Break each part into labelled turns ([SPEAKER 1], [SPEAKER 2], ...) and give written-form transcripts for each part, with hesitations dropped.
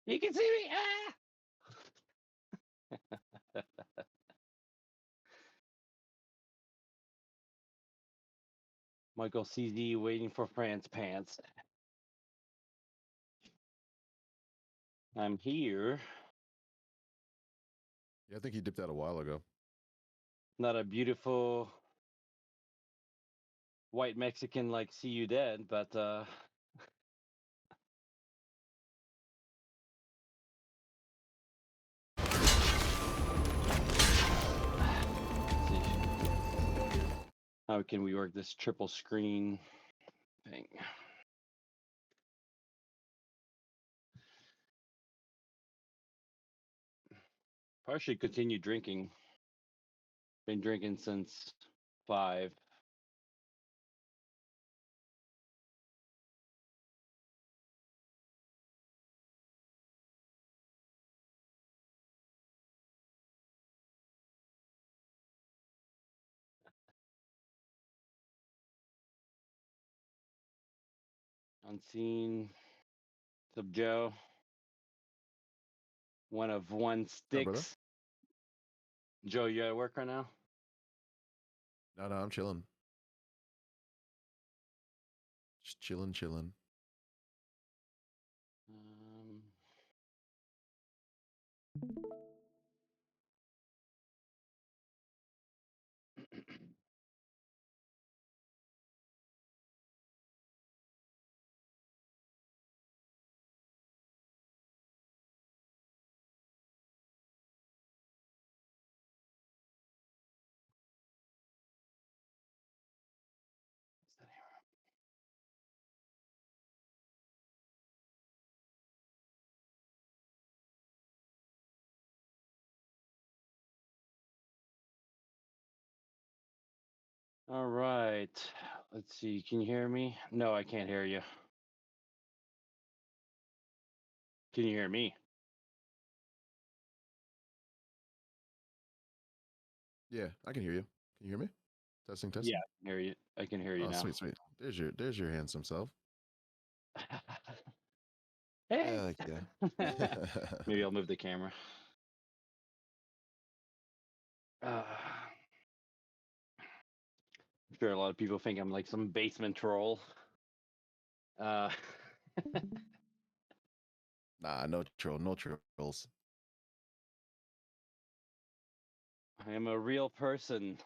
[SPEAKER 1] You can see me. Ah! Michael CZ waiting for Francepants. I'm here.
[SPEAKER 2] Yeah, I think he dipped out a while ago.
[SPEAKER 1] Not a beautiful white Mexican like See You Dead, but how can we work this triple screen thing? Probably should continue drinking. Been drinking since 5. Unseen. Sub Joe. One of one
[SPEAKER 2] Yeah, brother.
[SPEAKER 1] sticks. Joe, you at work right now?
[SPEAKER 2] No, I'm chilling. Just chilling.
[SPEAKER 1] Um, All right. Let's see. Can you hear me? No, I can't hear you. Can you hear me?
[SPEAKER 2] Yeah, I can hear you. Can you hear me? Testing.
[SPEAKER 1] Yeah, I can hear you. I can hear you
[SPEAKER 2] Oh,
[SPEAKER 1] now.
[SPEAKER 2] sweet. There's your handsome self.
[SPEAKER 1] Hey.
[SPEAKER 2] Yeah.
[SPEAKER 1] Maybe I'll move the camera. I'm sure a lot of people think I'm like some basement troll. Uh,
[SPEAKER 2] Nah, no trolls.
[SPEAKER 1] I am a real person.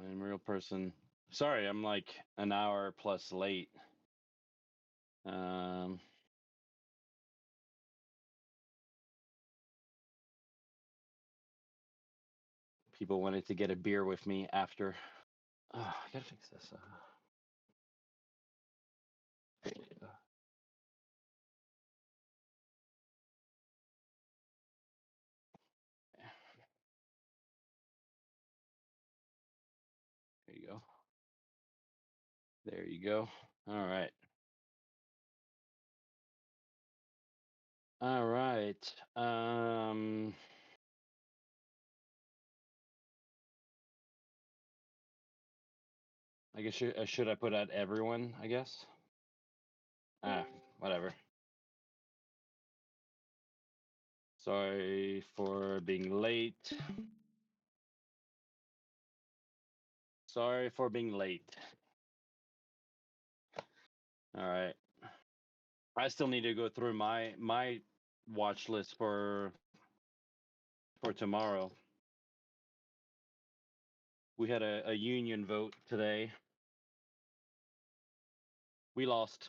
[SPEAKER 1] I am a real person. Sorry, I'm like an hour plus late. Um, People wanted to get a beer with me after. Oh, I gotta fix this. There you go. There you go. All right. All right. I guess should I put out everyone? I guess. Whatever. Sorry for being late. Sorry for being late. All right. I still need to go through my watch list for tomorrow. We had a union vote today. We lost.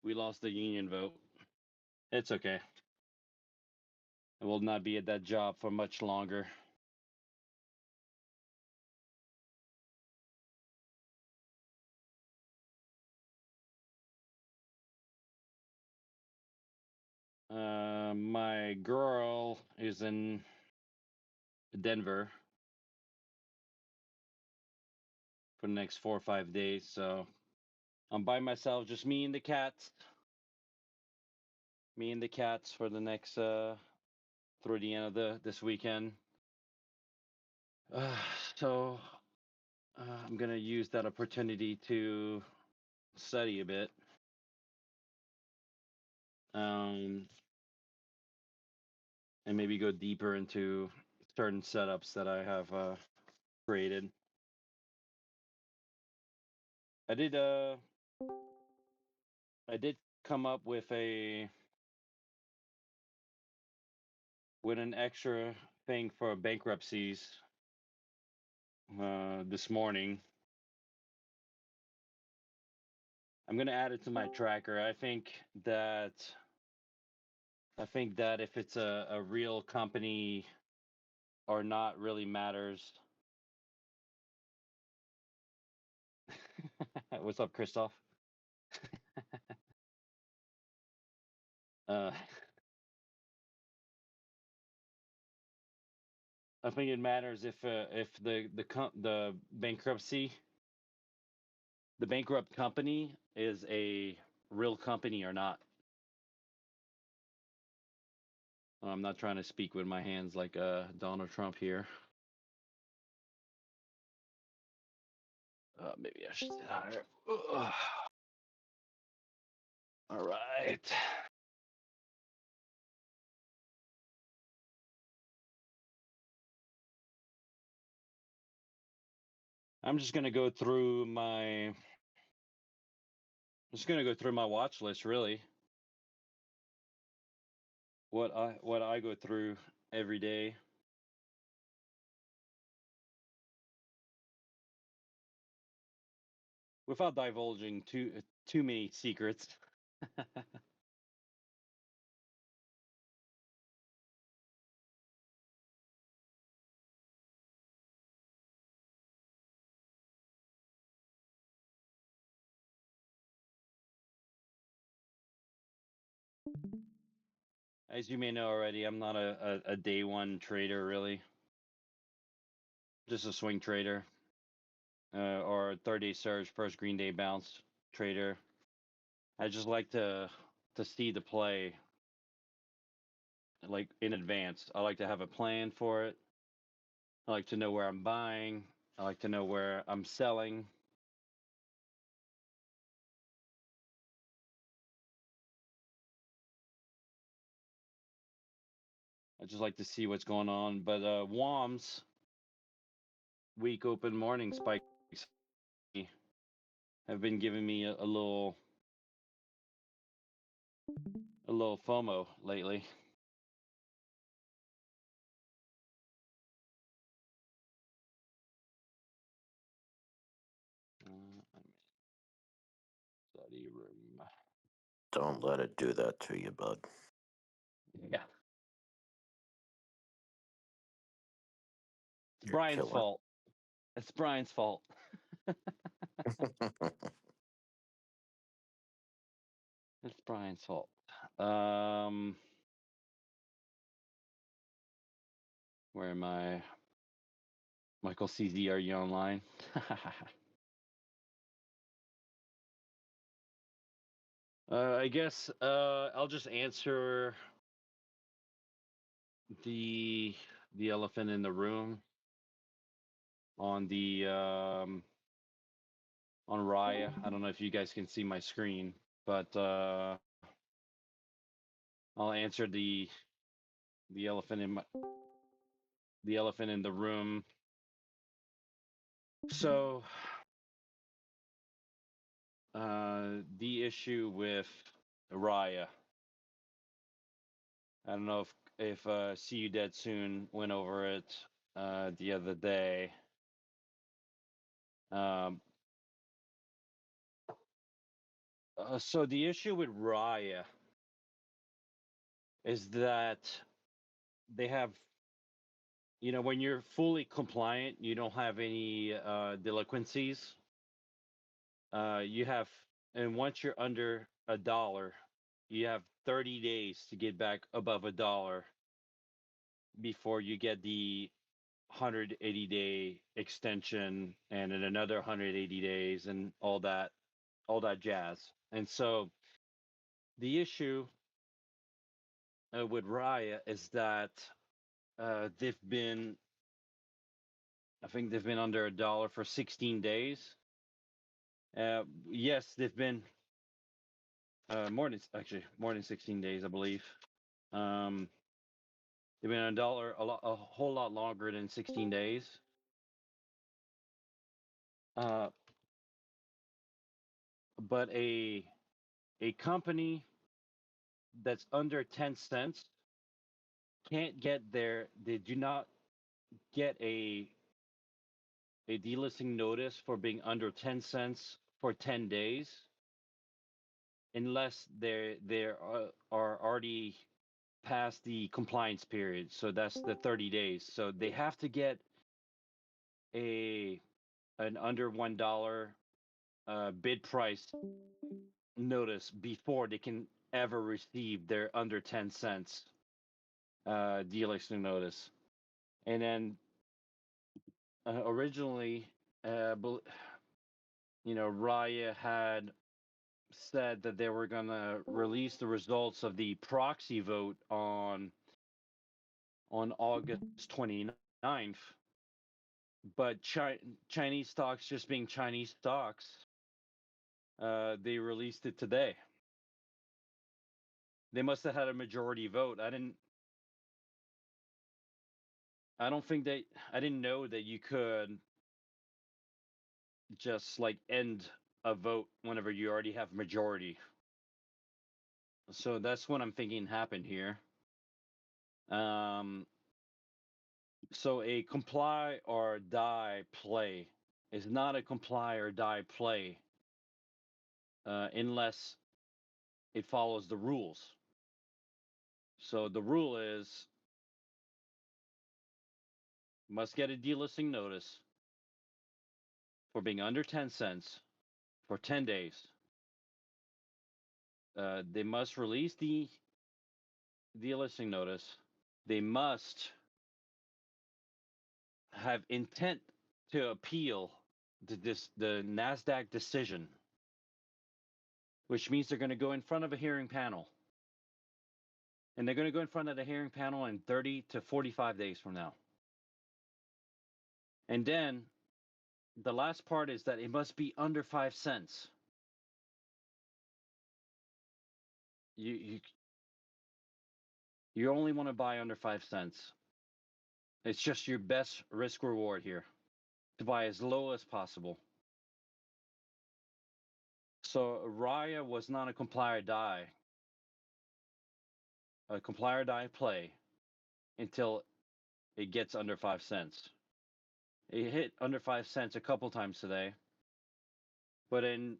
[SPEAKER 1] We lost the union vote. It's okay. I will not be at that job for much longer. My girl is in Denver for the next 4 or 5 days, so I'm by myself, just me and the cats. Me and the cats for the next through the end of this weekend. So I'm gonna use that opportunity to study a bit. And maybe go deeper into certain setups that I have created. I did come up with an extra thing for bankruptcies this morning. I'm gonna add it to my tracker. I think that if it's a real company or not really matters. What's up, Christoph? uh, I think it matters if the bankruptcy, the bankrupt company is a real company or not. I'm not trying to speak with my hands like Donald Trump here. Maybe I should sit higher. All right. I'm just gonna go through my. Watch list, really. What I go through every day. Without divulging too many secrets. As you may know already, I'm not a day one trader, really. Just a swing trader, or 30-day surge, first green day bounce trader. I just like to see the play like in advance. I like to have a plan for it. I like to know where I'm buying. I like to know where I'm selling. I just like to see what's going on. But WOM's week open morning spikes have been giving me a little FOMO lately. Study room.
[SPEAKER 3] Don't let it do that to you, bud.
[SPEAKER 1] Yeah. It's
[SPEAKER 3] You're a
[SPEAKER 1] Brian's
[SPEAKER 3] killer.
[SPEAKER 1] fault. It's Brian's fault. It's Brian's fault. Where am I? Michael CZ, are you online? I guess I'll just answer the elephant in the room on the on Raya. I don't know if you guys can see my screen, but I'll answer the elephant in the room. So the issue with Raya. I don't know if See You Dead Soon went over it the other day. So the issue with Raya is that they have, when you're fully compliant, you don't have any delinquencies. You have, and once you're under $1, you have 30 days to get back above $1 before you get the 180-day extension and then another 180 days and all that jazz. And so the issue with Raya is that they've been I think they've been under $1 for 16 days. Yes, they've been more than 16 days, I believe. Um, they've been $1 a whole lot longer than 16 days. But a company that's under 10 cents can't get there. They do not get a delisting notice for being under 10 cents for 10 days unless they are already past the compliance period. So that's the 30 days. So they have to get an under $1 bid price notice before they can ever receive their under 10 cents delisting notice. And then originally, Raya had said that they were going to release the results of the proxy vote on August 29th. But Chinese stocks, just being Chinese stocks, they released it today. They must have had a majority vote. I didn't know that you could just like end a vote whenever you already have majority. So that's what I'm thinking happened here. So a comply or die play is not a comply or die play unless it follows the rules. So the rule is must get a delisting notice for being under 10 cents for 10 days. They must release the delisting notice. They must have intent to appeal the NASDAQ decision, which means they're going to go in front of a hearing panel. And they're going to go in front of the hearing panel in 30 to 45 days from now. And then the last part is that it must be under 5 cents. You only want to buy under 5 cents. It's just your best risk reward here to buy as low as possible. So Raya was not a comply or die play until it gets under 5 cents. It hit under 5 cents a couple times today. But in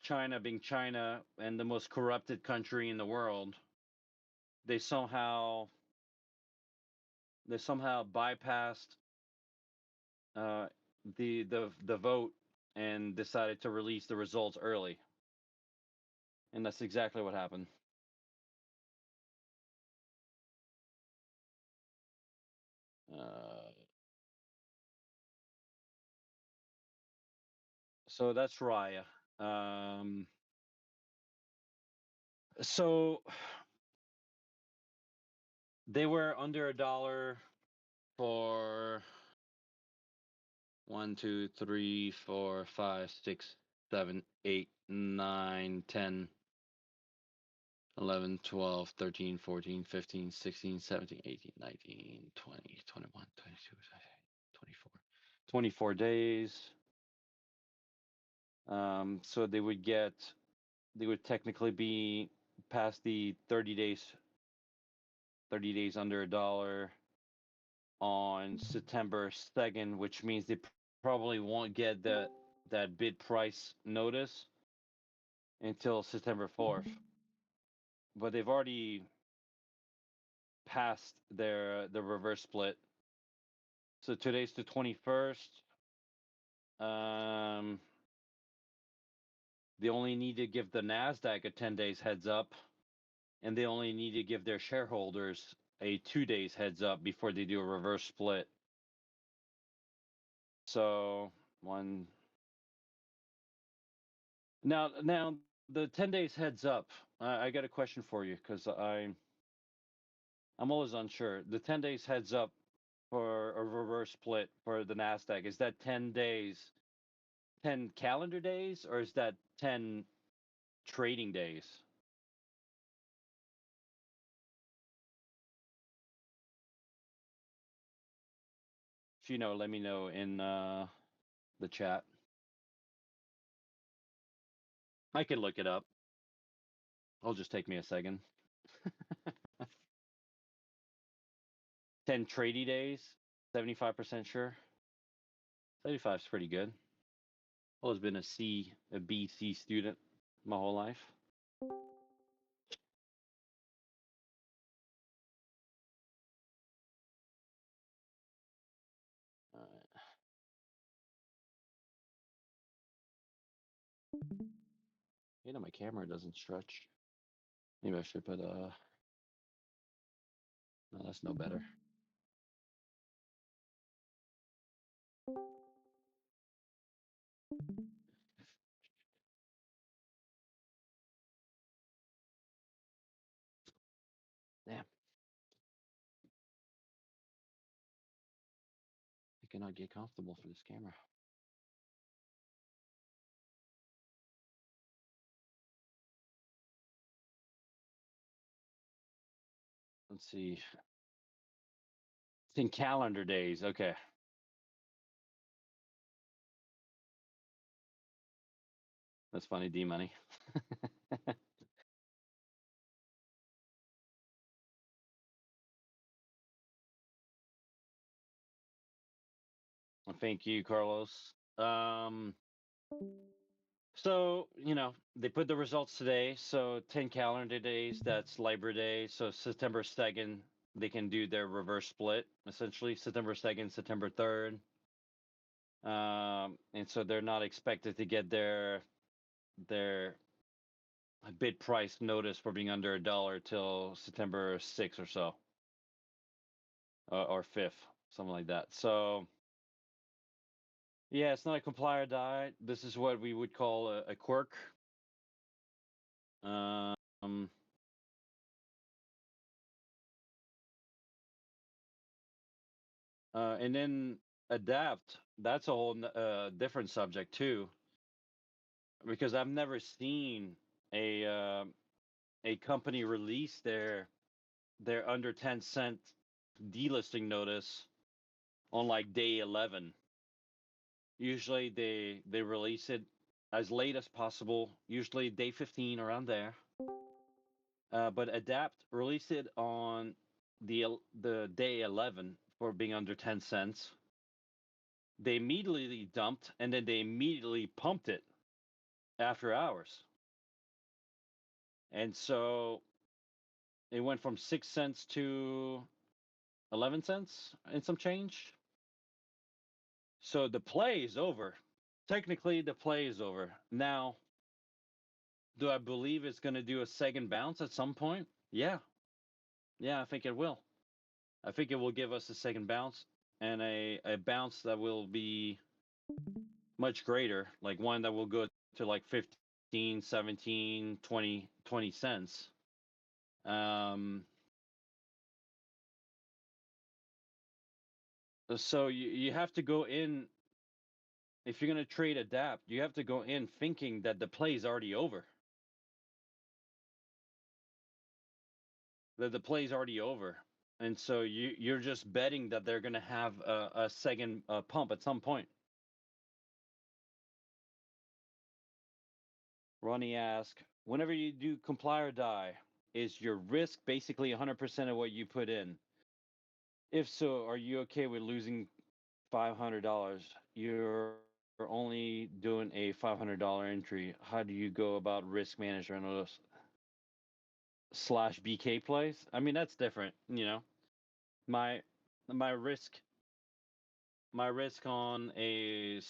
[SPEAKER 1] China being China and the most corrupted country in the world, they somehow bypassed the vote and decided to release the results early. And that's exactly what happened. So that's Raya. So they were under $1 for 1, 2, 3, 4, 5, 6, 7, 8, 9, 10, 11, 12, 13, 14, 15, 16, 17, 18, 19, 20, 21, 22, 24. 24 days. So they would technically be past the 30 days under $1 on September 2nd, which means they probably won't get that bid price notice until September 4th. But they've already passed the reverse split. So today's the 21st. They only need to give the NASDAQ a 10 days heads up, and they only need to give their shareholders a 2 days heads up before they do a reverse split. So now the 10 days heads up. I got a question for you because I'm always unsure. The 10 days heads up for a reverse split for the Nasdaq? Is that 10 days, 10 calendar days, or is that 10 trading days? If you know, let me know in the chat. I can look it up. It'll just take me a second. 10 trading days, 75% sure. 75 is pretty good. Always been a B, C student my whole life. You know, my camera doesn't stretch. Maybe I should put no, that's no better. Damn. I cannot get comfortable for this camera. Let's see. It's in calendar days. Okay. That's funny, D Money. Thank you, Carlos. So, you know, they put the results today. So 10 calendar days, that's Labor Day. So September 2nd, they can do their reverse split, essentially September 2nd, September 3rd. And so they're not expected to get their bid price notice for being under $1 till September 6th or so, or 5th, something like that. So yeah, it's not a comply or die. This is what we would call a quirk. Um, and then adapt. That's a whole different subject too, because I've never seen a company release their under 10-cent delisting notice on like day 11. Usually they release it as late as possible, usually day 15 around there. But Adapt released it on the day 11 for being under 10 cents. They immediately dumped and then they immediately pumped it after hours. And so it went from 6 cents to 11 cents and some change. So the play is over. Technically, the play is over. Now, do I believe it's going to do a second bounce at some point? Yeah. Yeah, I think it will. I think it will give us a second bounce and a bounce that will be much greater, like one that will go to like 15, 17, 20 cents. So you have to go in, if you're going to trade Adapt, you have to go in thinking that the play is already over. That the play is already over. And so you're just betting that they're going to have a second pump at some point. Ronnie asked, whenever you do comply or die, is your risk basically 100% of what you put in? If so, are you okay with losing $500? You're only doing a $500 entry. How do you go about risk management of those slash BK plays? I mean, that's different. You know, my my risk my risk on a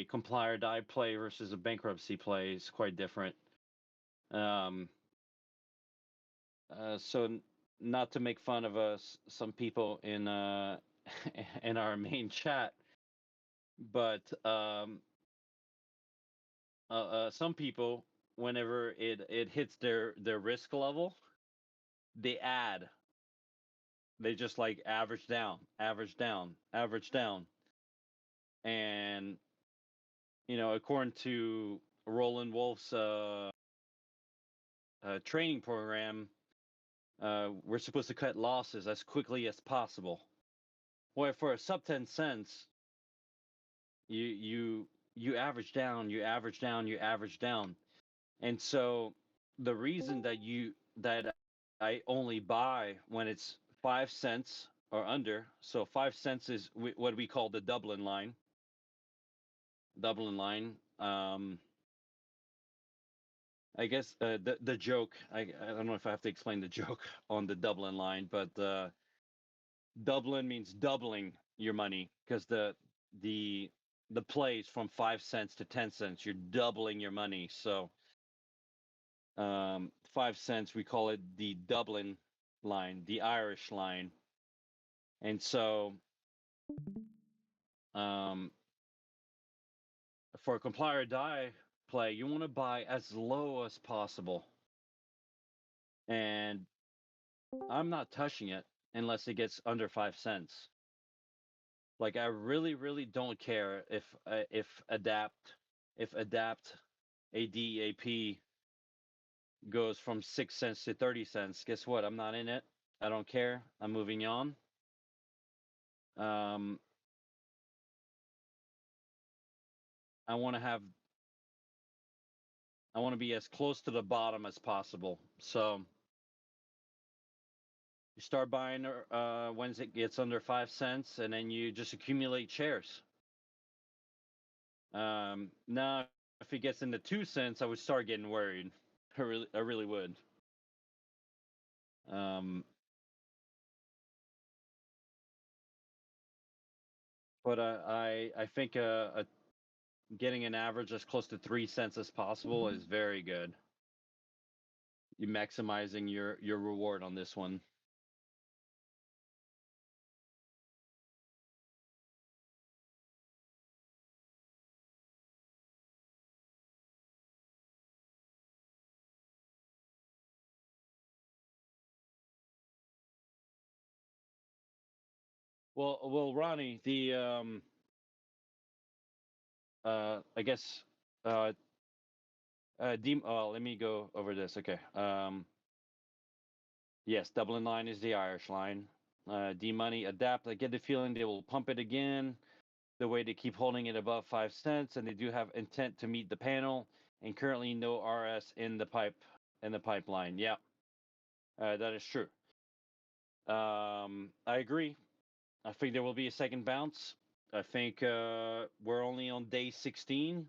[SPEAKER 1] comply or die play versus a bankruptcy play is quite different. Um, so not to make fun of us, some people in in our main chat, but some people, whenever it hits their risk level, they add They just like average down, average down, average down. And, according to Roland Wolf's training program, we're supposed to cut losses as quickly as possible. Well, for a sub 10 cents, you average down, you average down, you average down. And so the reason that I only buy when it's 5 cents or under, so 5 cents is what we call the Dublin line. Dublin line. I guess the joke. I don't know if I have to explain the joke on the Dublin line, but Dublin means doubling your money because the plays from 5 cents to 10 cents. You're doubling your money. So 5 cents, we call it the Dublin line, the Irish line, and so for a comply or die play, you want to buy as low as possible, and I'm not touching it unless it gets under 5 cents. Like I really, really don't care if adapt ADAP goes from 6 cents to 30 cents. Guess what? I'm not in it. I don't care. I'm moving on. I want to be as close to the bottom as possible. So you start buying when it gets under 5 cents, and then you just accumulate shares. Now, if it gets into 2 cents, I would start getting worried. I really would. But I think getting an average as close to 3 cents as possible is very good. You're maximizing your reward on this one. Well, Ronnie, I guess let me go over this. Okay. Yes, Dublin line is the Irish line. D money adapt. I get the feeling they will pump it again. The way they keep holding it above 5 cents, and they do have intent to meet the panel. And currently, no RS in the pipeline. Yeah, that is true. I agree. I think there will be a second bounce. I think we're only on day 16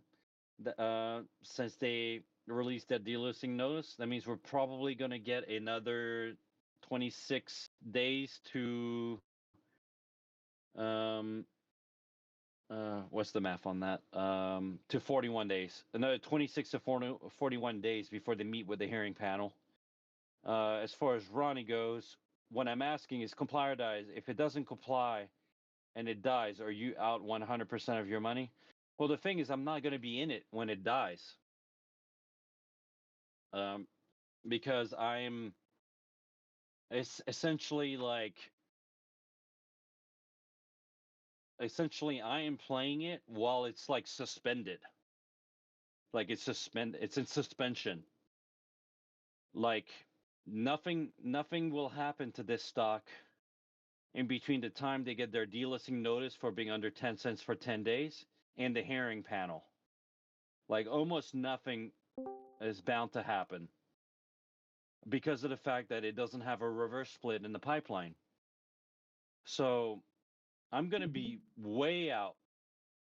[SPEAKER 1] since they released that delisting notice. That means we're probably going to get another 26 days to what's the math on that? To 41 days. Another 26 to 41 days before they meet with the hearing panel. As far as Ronnie goes, what I'm asking is comply or dies. If it doesn't comply and it dies, are you out 100% of your money? Well, the thing is, I'm not going to be in it when it dies. Because I'm essentially I am playing it while it's like suspended. Like it's in suspension. Like nothing will happen to this stock in between the time they get their delisting notice for being under 10 cents for 10 days and the hearing panel. Like almost nothing is bound to happen because of the fact that it doesn't have a reverse split in the pipeline. So I'm going to be way out.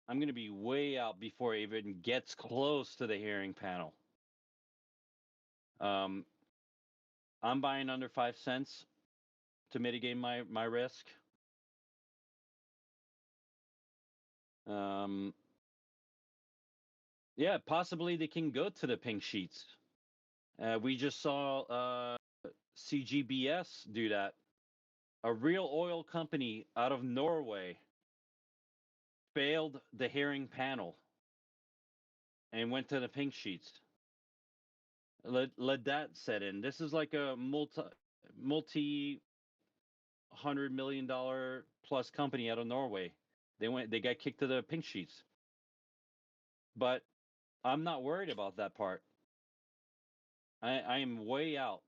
[SPEAKER 1] I'm going to be way out before it even gets close to the hearing panel. I'm buying under 5 cents to mitigate my risk. Yeah, possibly they can go to the pink sheets. We just saw CGBS do that. A real oil company out of Norway failed the hearing panel and went to the pink sheets. Let that set in. This is like a multi $100 million plus company out of Norway. They got kicked to the pink sheets. But I'm not worried about that part. I am way out.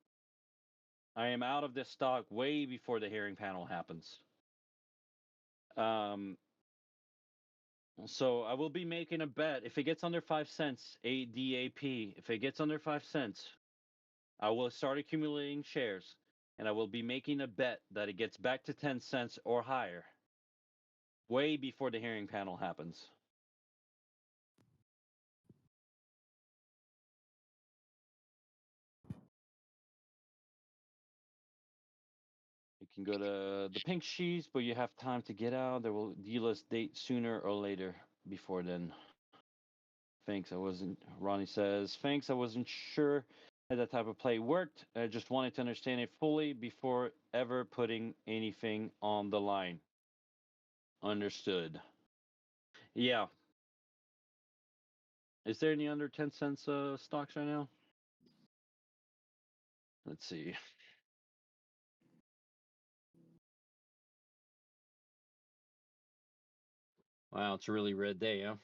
[SPEAKER 1] I am out of this stock way before the hearing panel happens. So I will be making a bet. If it gets under 5 cents, ADAP, if it gets under 5 cents, I will start accumulating shares and I will be making a bet that it gets back to 10 cents or higher way before the hearing panel happens. You can go to the pink sheets, but you have time to get out. There will delist date sooner or later before then. Thanks, I wasn't. Ronnie says, thanks, I wasn't sure how that type of play worked. I just wanted to understand it fully before ever putting anything on the line. Understood. Yeah. Is there any under 10 cents stocks right now? Let's see. Wow, it's a really red day, huh?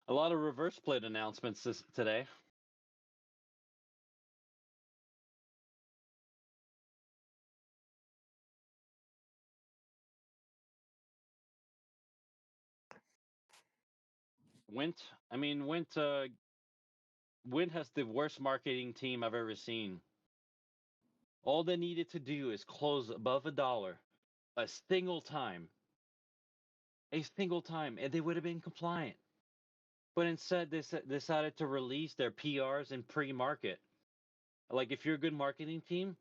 [SPEAKER 1] A lot of reverse split announcements today. Wint has the worst marketing team I've ever seen. All they needed to do is close above $1 a single time, and they would have been compliant. But instead, they decided to release their PRs in pre-market. Like if you're a good marketing team,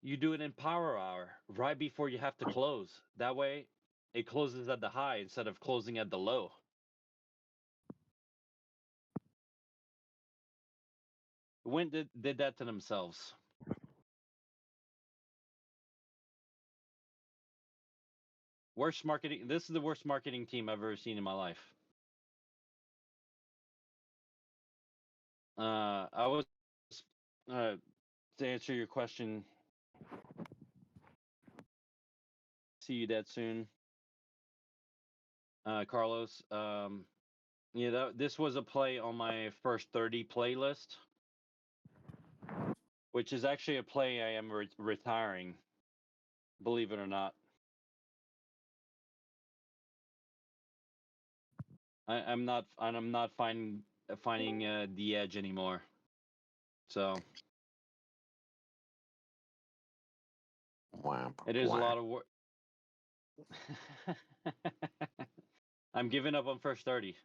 [SPEAKER 1] you do it in power hour right before you have to close. That way, it closes at the high instead of closing at the low. Wint did that to themselves. Worst marketing. This is the worst marketing team I've ever seen in my life. I was to answer your question. See you dead soon, Carlos. Yeah, this was a play on my first 30 playlist, which is actually a play I am retiring. Believe it or not. I'm not. I'm not finding the edge anymore. So
[SPEAKER 3] Wham,
[SPEAKER 1] it is a
[SPEAKER 3] wham.
[SPEAKER 1] lot of work. I'm giving up on first 30.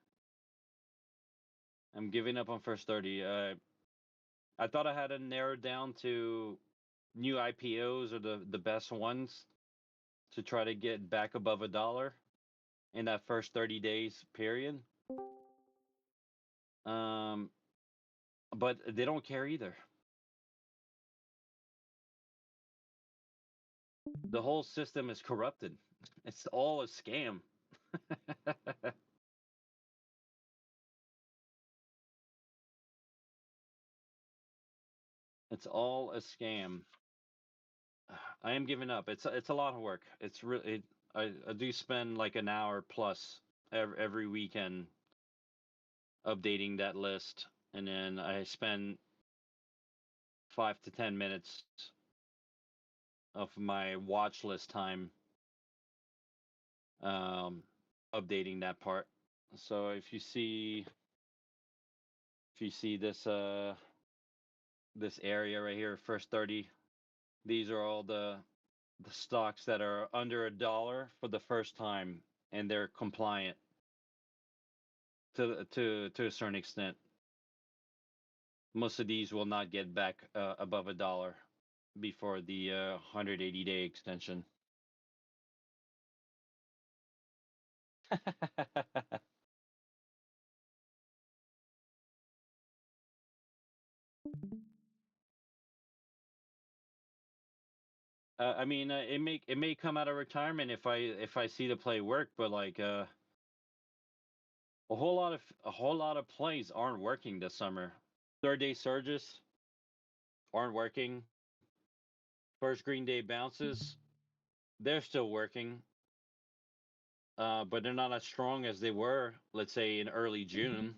[SPEAKER 1] I'm giving up on first 30. I thought I had it narrowed down to new IPOs or the best ones to try to get back above $1 in that first 30 days period. But they don't care either. The whole system is corrupted. It's all a scam. It's all a scam. I am giving up. It's a lot of work. It's really I do spend like an hour plus every weekend updating that list, and then I spend 5 to 10 minutes of my watch list time updating that part. So if you see this this area right here, first 30, these are all the stocks that are under $1 for the first time, and they're compliant to a certain extent. Most of these will not get back above $1 before the 180-day extension. I mean, it may come out of retirement if I see the play work, but like a whole lot of plays aren't working this summer. Third day surges aren't working. First green day bounces they're still working, but they're not as strong as they were, let's say, in early June.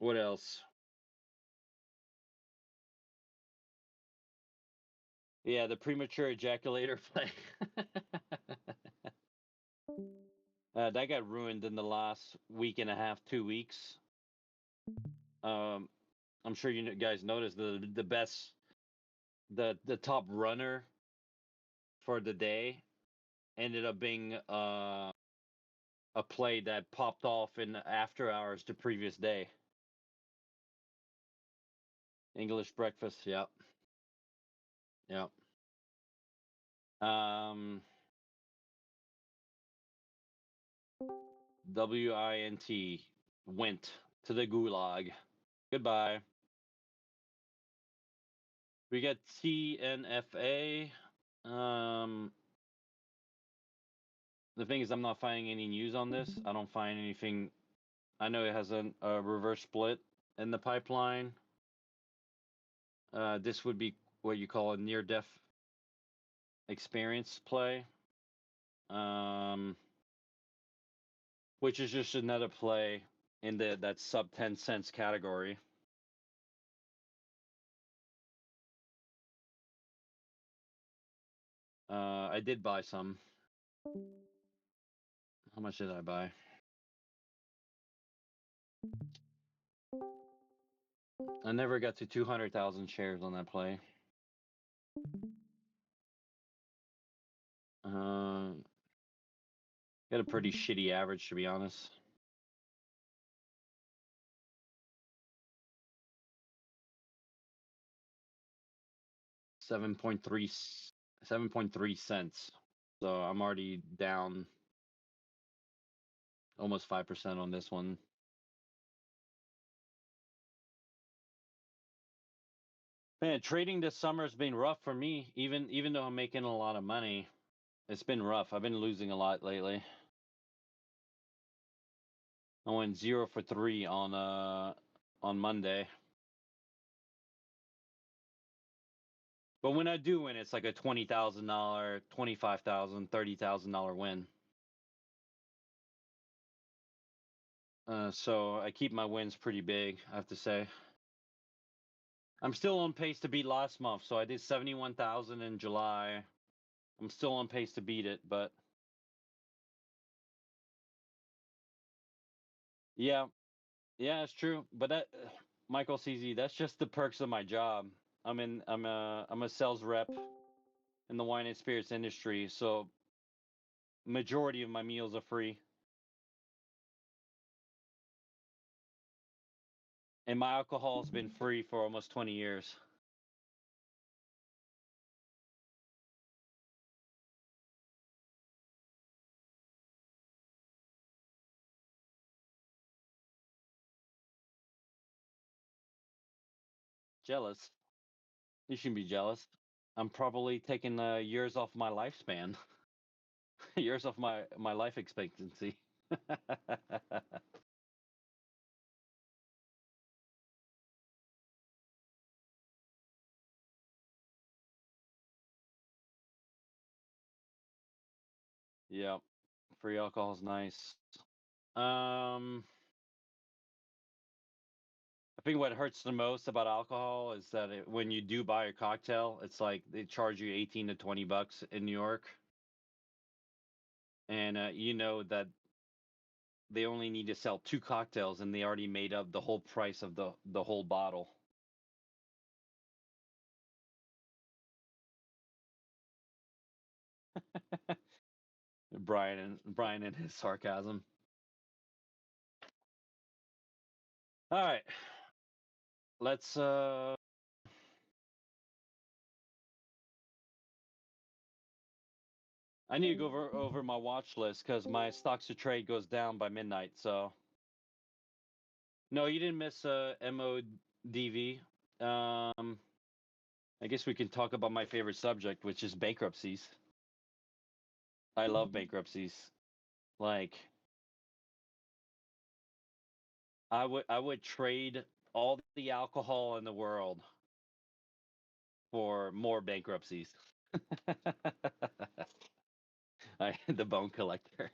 [SPEAKER 1] What else? Yeah, the premature ejaculator play. That got ruined in the last week and a half, 2 weeks. I'm sure you guys noticed the best, the top runner for the day ended up being a play that popped off in after hours the previous day. English breakfast, yep. Yep. WINT went to the gulag. Goodbye. We got TNFA. The thing is, I'm not finding any news on this. I don't find anything. I know it has a reverse split in the pipeline. This would be what you call a near-death experience play, which is just another play in that sub 10 cents category. I did buy some. How much did I buy? I never got to 200,000 shares on that play. Got a pretty shitty average, to be honest. $7.3 cents. So I'm already down almost 5% on this one. Man, trading this summer has been rough for me. Even though I'm making a lot of money, it's been rough. I've been losing a lot lately. I went 0 for 3 on Monday. But when I do win, it's like a $20,000, $25,000, $30,000 win. So I keep my wins pretty big, I have to say. I'm still on pace to beat last month, so I did 71,000 in July. I'm still on pace to beat it, but yeah, it's true. But that, Michael CZ, that's just the perks of my job. I'm a sales rep in the wine and spirits industry, so majority of my meals are free. And my alcohol has been free for almost 20 years. Jealous? You shouldn't be jealous. I'm probably taking years off my lifespan, years off my life expectancy. Yep, free alcohol is nice. I think what hurts the most about alcohol is that when you do buy a cocktail, it's like they charge you 18 to 20 bucks in New York, and you know that they only need to sell 2 cocktails, and they already made up the whole price of the whole bottle. Brian and his sarcasm. All right, let's I need to go over my watch list because my stocks to trade goes down by midnight. So no, you didn't miss MODV. I guess we can talk about my favorite subject, which is bankruptcies. I love bankruptcies. Like I would trade all the alcohol in the world for more bankruptcies. The bone collector.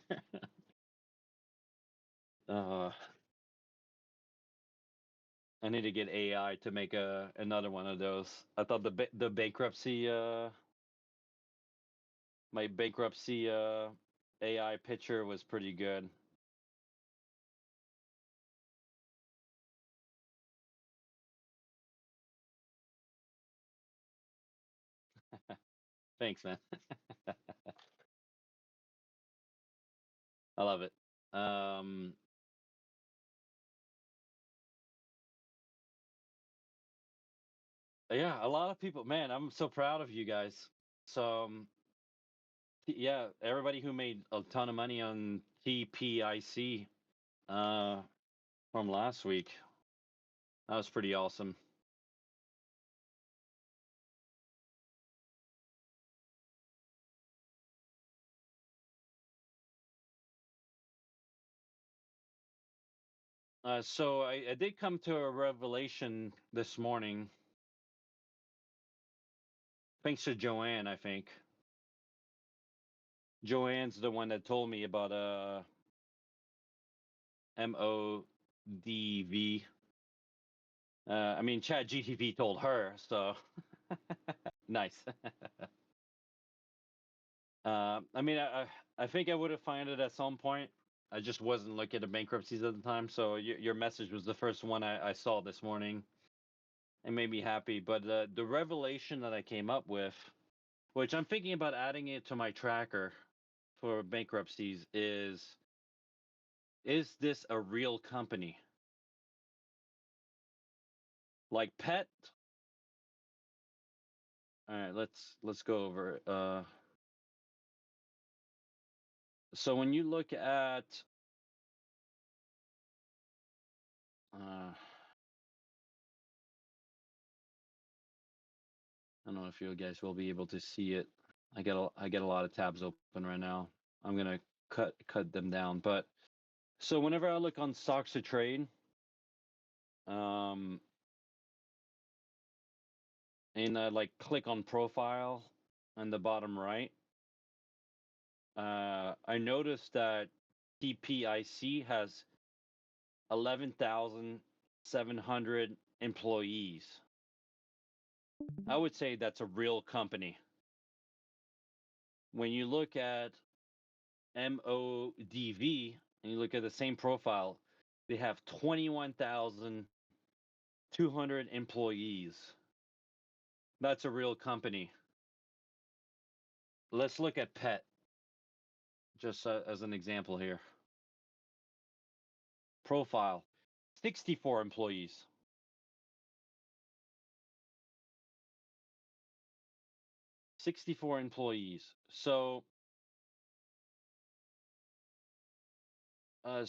[SPEAKER 1] uh, I need to get AI to make another one of those. I thought the bankruptcy my bankruptcy AI picture was pretty good. Thanks, man. I love it. Yeah, a lot of people, man, I'm so proud of you guys. So, yeah, everybody who made a ton of money on TPIC from last week, that was pretty awesome. So I did come to a revelation this morning, thanks to Joanne, I think. Joanne's the one that told me about MODV. I mean, Chat GTP told her, so nice. I mean, I think I would have found it at some point. I just wasn't looking at bankruptcies at the time. So your message was the first one I saw this morning. It made me happy. But the revelation that I came up with, which I'm thinking about adding it to my tracker for bankruptcies, is this a real company? Like Pet? All right, let's go over it. So when you look at I don't know if you guys will be able to see it. I get a lot of tabs open right now. I'm gonna cut them down. But so whenever I look on stocks to trade, and I like click on profile on the bottom right, I noticed that TPIC has 11,700 employees. I would say that's a real company. When you look at MODV and you look at the same profile, they have 21,200 employees. That's a real company. Let's look at Pet just as an example here. Profile, 64 employees. 64 employees. So I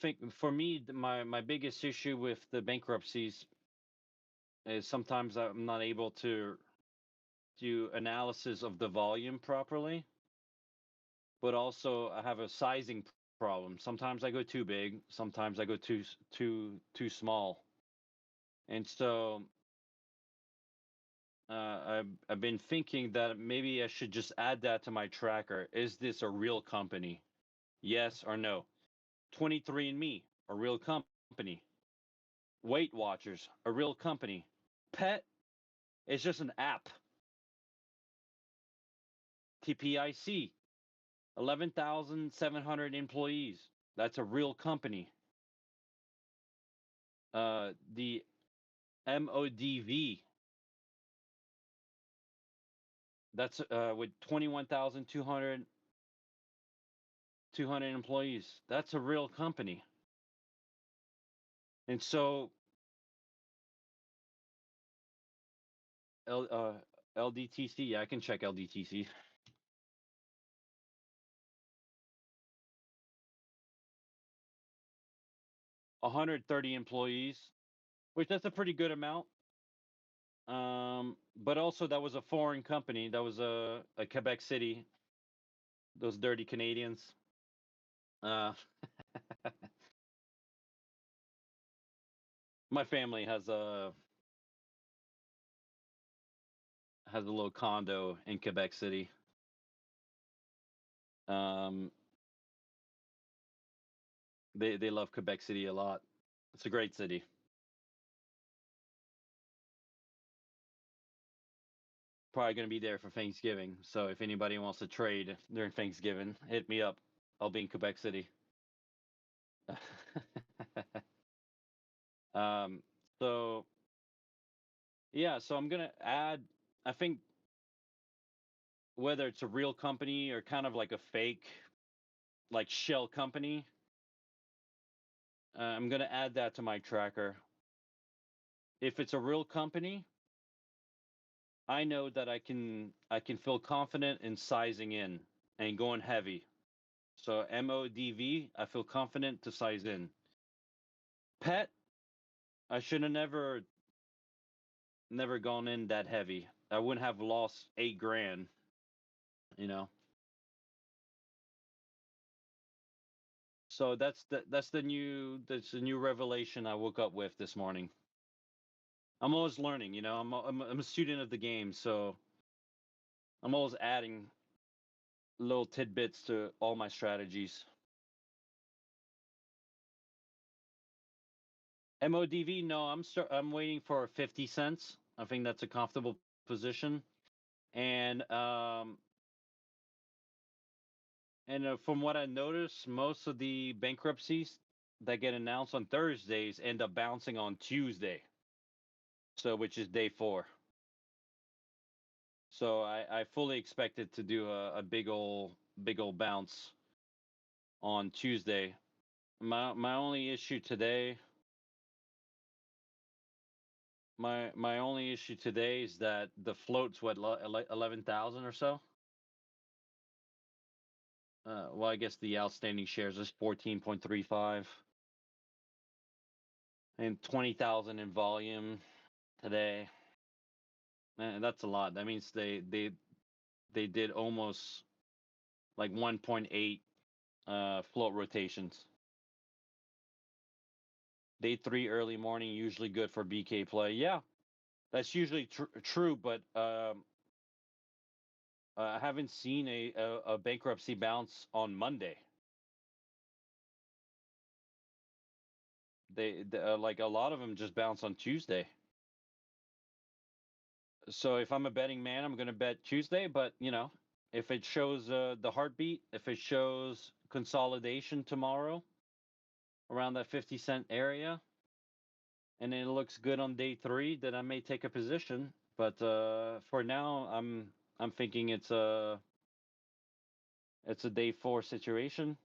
[SPEAKER 1] think for me, my biggest issue with the bankruptcies is sometimes I'm not able to do analysis of the volume properly, but also I have a sizing problem. Sometimes I go too big, sometimes I go too small, and so I've been thinking that maybe I should just add that to my tracker. Is this a real company? Yes or no? 23andMe, a real company. Weight Watchers, a real company. Pet is just an app. TPIC, 11,700 employees. That's a real company. The MODV, that's with 21,200 employees. That's a real company. And so LDTC, yeah, I can check LDTC. 130 employees, which that's a pretty good amount. But also that was a foreign company. That was a Quebec City. Those dirty Canadians. Uh, my family has has a little condo in Quebec City. They love Quebec City a lot. It's a great city. Probably going to be there for Thanksgiving. So if anybody wants to trade during Thanksgiving, hit me up. I'll be in Quebec City. um, so yeah, so I'm gonna add. I think whether it's a real company or kind of like a fake, like shell company, I'm gonna add that to my tracker. If it's a real company, I know that I can feel confident in sizing in and going heavy. So MODV, I feel confident to size in. Pet, I should have never gone in that heavy. I wouldn't have lost $8,000, you know. So that's the new revelation I woke up with this morning. I'm always learning, you know. I'm a student of the game, so I'm always adding little tidbits to all my strategies. MODV, no, I'm waiting for 50 cents. I think that's a comfortable position. And from what I noticed, most of the bankruptcies that get announced on Thursdays end up bouncing on Tuesday. So which is day 4. So I fully expect it to do a big old bounce on Tuesday. My only issue today my only issue today is that the float's what 11,000 or so. Well, I guess the outstanding shares is 14.35 and 20,000 in volume today. And that's a lot. That means they did almost like 1.8 float rotations. Day 3 early morning usually good for BK play. Yeah, that's usually true, but I haven't seen a bankruptcy bounce on Monday. They like a lot of them just bounce on Tuesday. So if I'm a betting man, I'm going to bet Tuesday. But you know, if it shows the heartbeat, if it shows consolidation tomorrow around that 50-cent area, and it looks good on day 3, then I may take a position. But for now, I'm thinking it's a day 4 situation.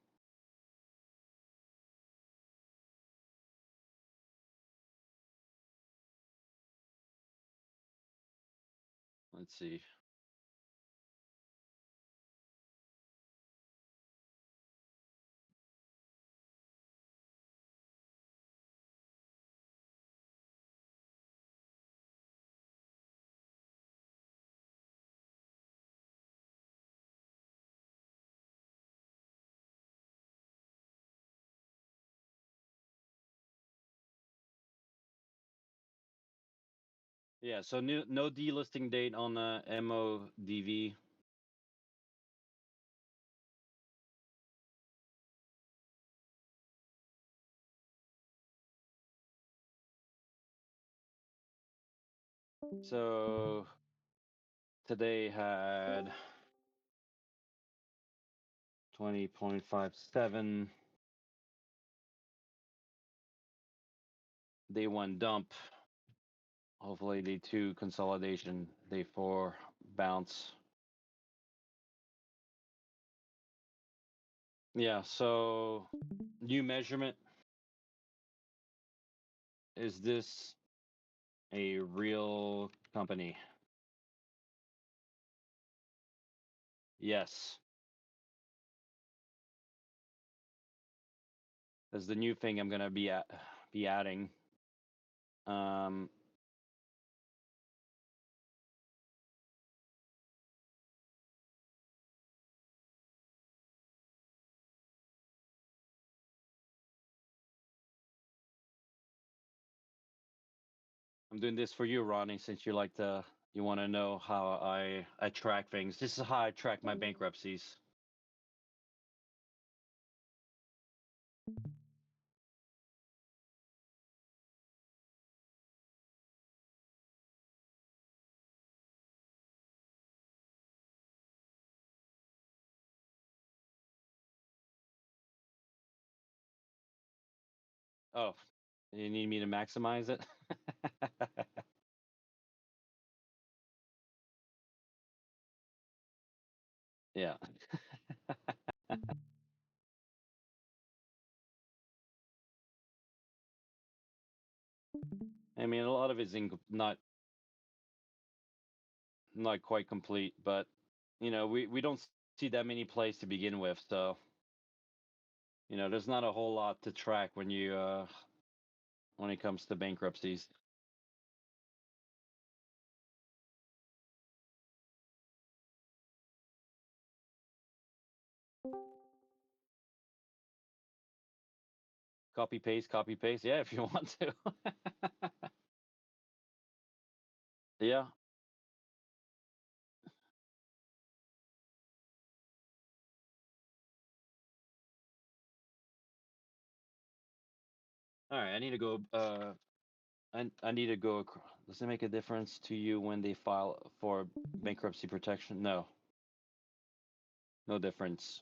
[SPEAKER 1] Let's see. Yeah, so no delisting date on the MODV. So today had 20.57. Day 1 dump. Hopefully day 2 consolidation. Day 4 bounce. Yeah, so new measurement. Is this a real company? Yes. That's the new thing I'm gonna be adding. Um, I'm doing this for you, Ronnie, since you like to. You want to know how I track things. This is how I track my bankruptcies. Oh, you need me to maximize it? Yeah. I mean, a lot of it's not quite complete, but we don't see that many plays to begin with, so there's not a whole lot to track when it comes to bankruptcies. Copy paste. Yeah, if you want to. Yeah. All right. I need to go. I need to go. Does it make a difference to you when they file for bankruptcy protection? No, no difference.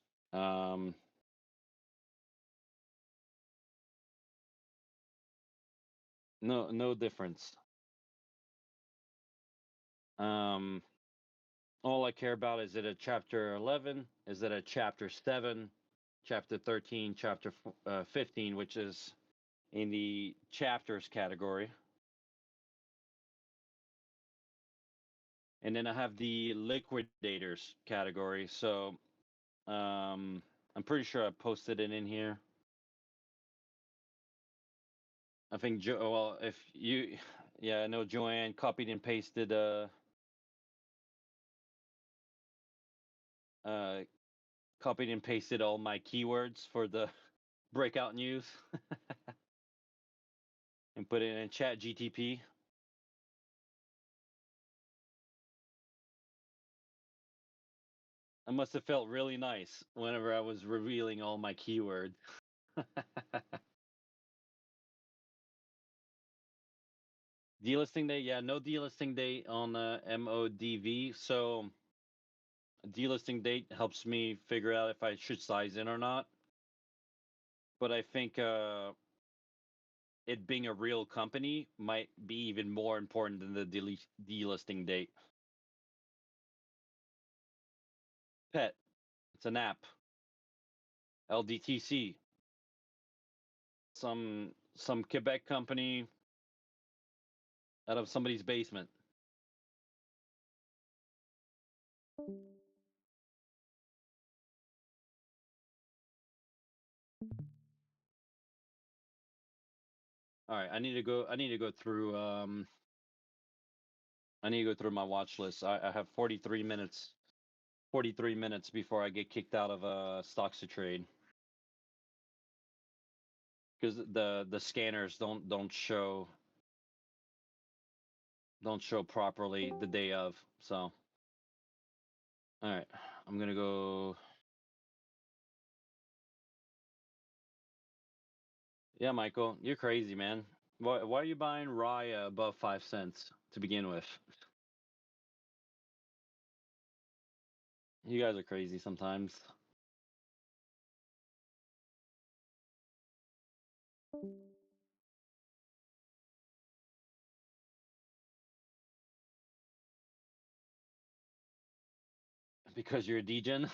[SPEAKER 1] No difference. Um, all I care about is it a chapter 11? Is it a chapter 7? Chapter 13? Chapter 15, which is in the chapters category. And then I have the liquidators category. So I'm pretty sure I posted it in here. I think well, if you, yeah, I know Joanne copied and pasted uh copied and pasted all my keywords for the breakout news and put it in chat GTP. I must have felt really nice whenever I was revealing all my keywords. Delisting day, yeah, no delisting date on MODV. So delisting date helps me figure out if I should size in or not. But I think it being a real company might be even more important than the delisting date. Pet, it's an app. LDTC, some Quebec company out of somebody's basement. All right, I need to go. I need to go through. I need to go through my watch list. I have 43 minutes. 43 minutes before I get kicked out of stocks to trade because the scanners don't show properly the day of. So, all right, I'm gonna go. Yeah, Michael, you're crazy, man. Why are you buying Raya above 5 cents to begin with? You guys are crazy sometimes. Because you're a degen.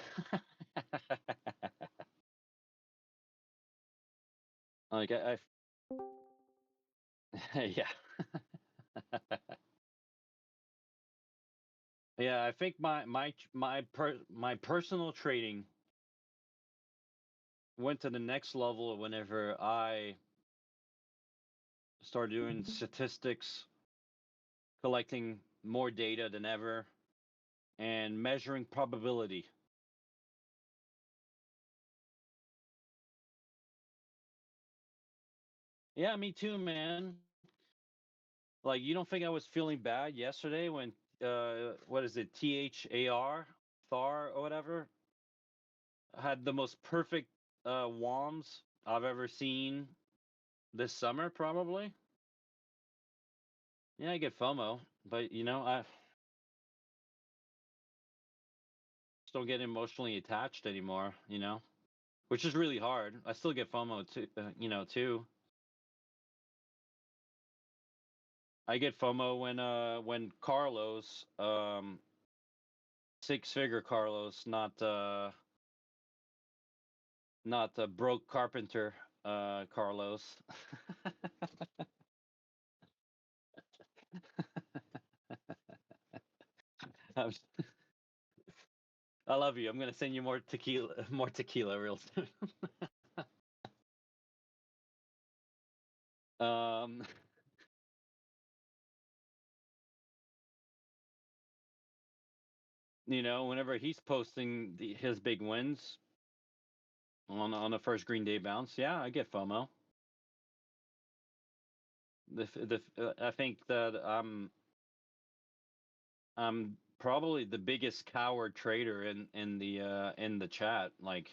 [SPEAKER 1] Like yeah. Yeah, I think my personal trading went to the next level whenever I started doing statistics, collecting more data than ever, and measuring probability. Yeah, me too, man. Like, you don't think I was feeling bad yesterday when what is it, Thar or whatever, had the most perfect WOMs I've ever seen this summer, probably. Yeah, I get FOMO, but I just don't get emotionally attached anymore. Which is really hard. I still get FOMO too. Too. I get FOMO when Carlos, six-figure Carlos, not broke carpenter Carlos. I'm- I love you. I'm gonna send you more tequila real soon. um, whenever he's posting his big wins on the first Green Day bounce, yeah, I get FOMO. I think that I'm probably the biggest coward trader in the chat. Like,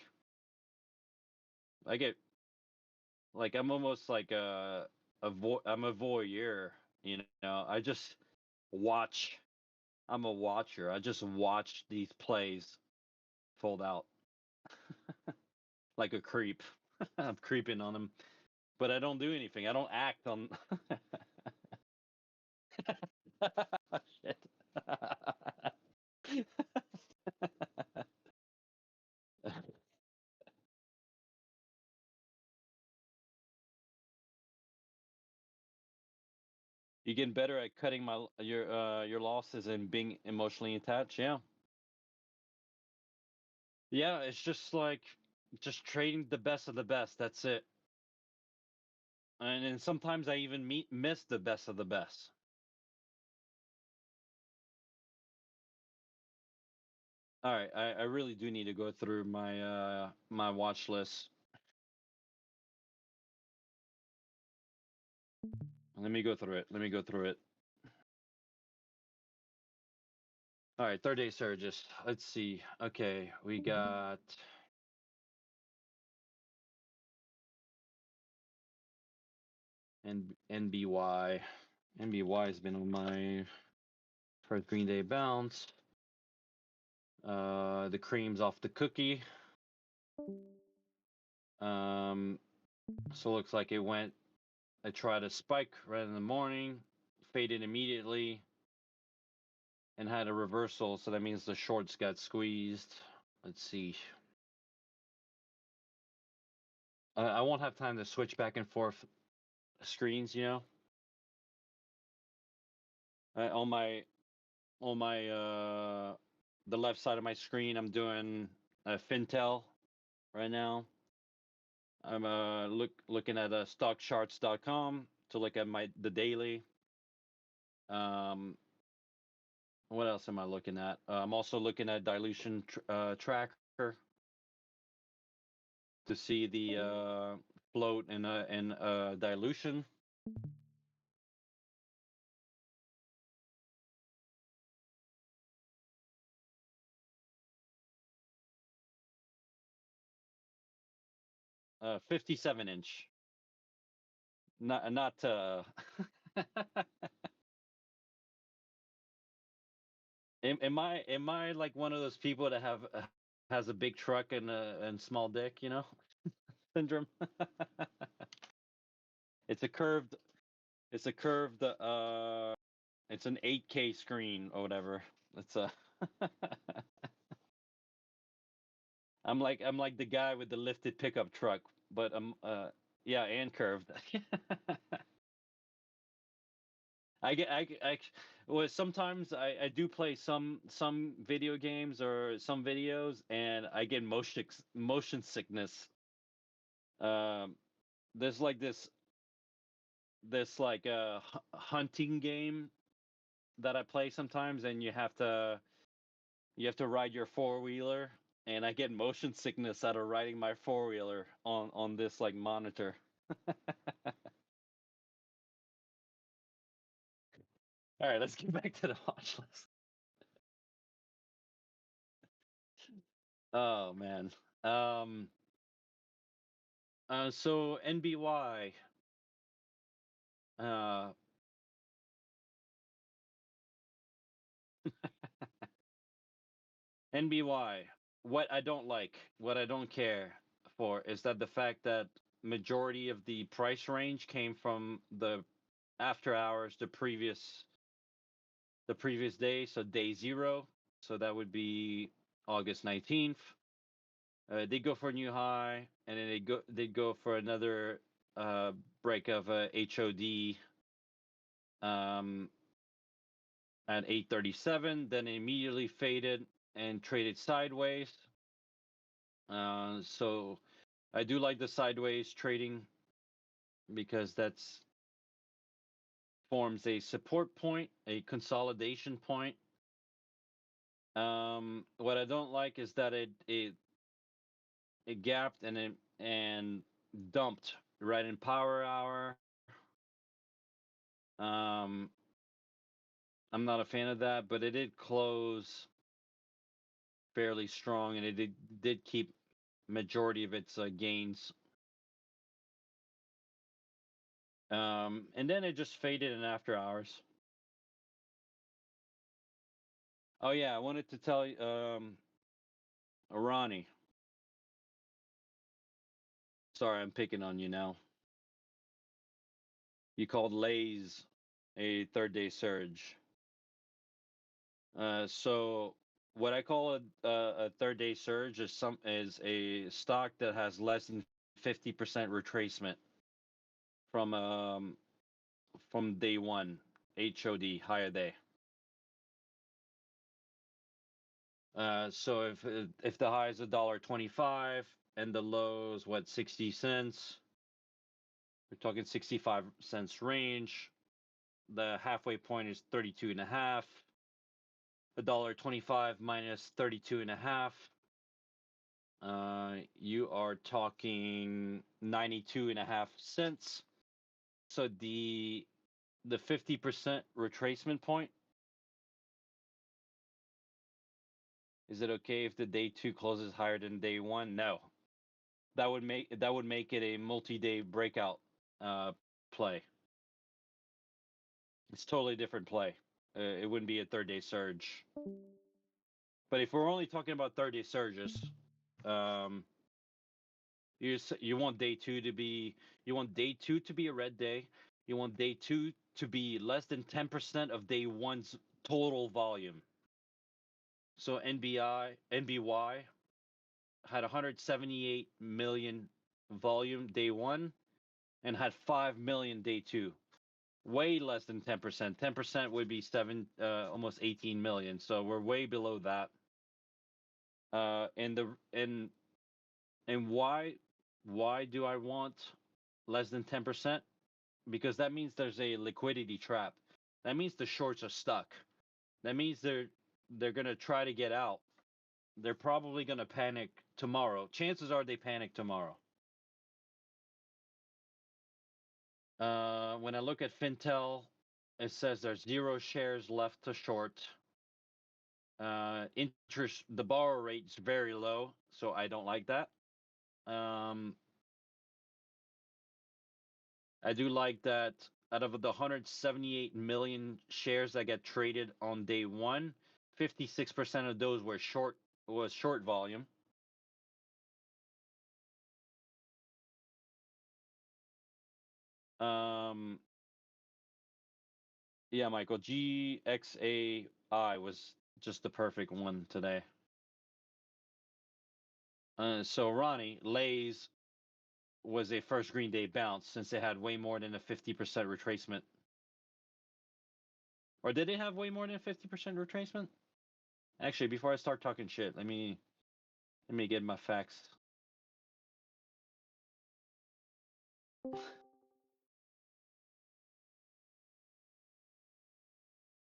[SPEAKER 1] I get like, I'm almost like I'm a voyeur. I just watch. I'm a watcher. I just watch these plays fold out like a creep. I'm creeping on them, but I don't do anything. I don't act on. Shit. You getting better at cutting your losses and being emotionally attached. Yeah. Yeah, it's just like just trading the best of the best. That's it. And then sometimes I even miss the best of the best. All right, I really do need to go through my watch list. Let me go through it. Let me go through it. All right, third day surges. Let's see. Okay, we got NBY. NBY has been on my first Green Day bounce. The cream's off the cookie. So it looks like I tried a spike right in the morning, faded immediately, and had a reversal. So that means the shorts got squeezed. Let's see. I won't have time to switch back and forth screens. On my the left side of my screen, I'm doing Fintel right now. I'm looking at stockcharts.com to look at the daily. What else am I looking at? I'm also looking at dilution tracker to see the float and dilution. Uh, 57 inch. Not am I like one of those people that has a big truck and small dick, syndrome? It's a curved it's a curved it's an 8K screen or whatever. It's a I'm like the guy with the lifted pickup truck, but yeah, and curved. I well, sometimes I do play some video games or some videos, and I get motion sickness. Um, there's like this like hunting game that I play sometimes, and you have to ride your four-wheeler, and I get motion sickness out of riding my four-wheeler on this like monitor. All right, let's get back to the watch list. Oh man. So NBY. Uh, NBY. What I don't like, what I don't care for, is that the fact that majority of the price range came from the after hours, the previous day, so day 0. So that would be August 19th. They go for a new high, and then they go for another break of HOD at 837. Then it immediately faded and traded sideways. So I do like the sideways trading because that's forms a support point, a consolidation point. What I don't like is that it gapped and dumped right in power hour. Um, I'm not a fan of that, but it did close fairly strong, and it did keep majority of its gains. And then it just faded in after hours. Oh yeah, I wanted to tell you, Ronnie. Sorry, I'm picking on you now. You called Lays a third day surge. So what I call a third day surge is a stock that has less than 50% retracement from day one, HOD higher day. So if the high is $1.25 and the low is what, 60 cents, we're talking 65 cents range. The halfway point is 32 and a half. $1.25 minus 32 and a half. You are talking 92 and a half cents. So the 50% retracement point, is it okay if the day 2 closes higher than day 1? No. That would make it a multi-day breakout play. It's totally different play. It wouldn't be a third day surge. But if we're only talking about third day surges, you want day 2 to be a red day. You want day 2 to be less than 10% of day 1's total volume. So NBY had 178 million volume day 1 and had 5 million day 2. Way less than 10%. 10% would be almost 18 million. So we're way below that. And why do I want less than 10%? Because that means there's a liquidity trap. That means the shorts are stuck. That means they're gonna try to get out. They're probably gonna panic tomorrow. Chances are they panic tomorrow. When I look at Fintel, it says there's 0 shares left to short. Interest, the borrow rate is very low, so I don't like that. I do like that out of the 178 million shares that get traded on day 1, 56% of those were short volume. Yeah, Michael, GXAI was just the perfect one today. So Ronnie, Lay's was a first green day bounce since it had way more than a 50% retracement. Or did it have way more than a 50% retracement? Actually, before I start talking shit, let me get my facts.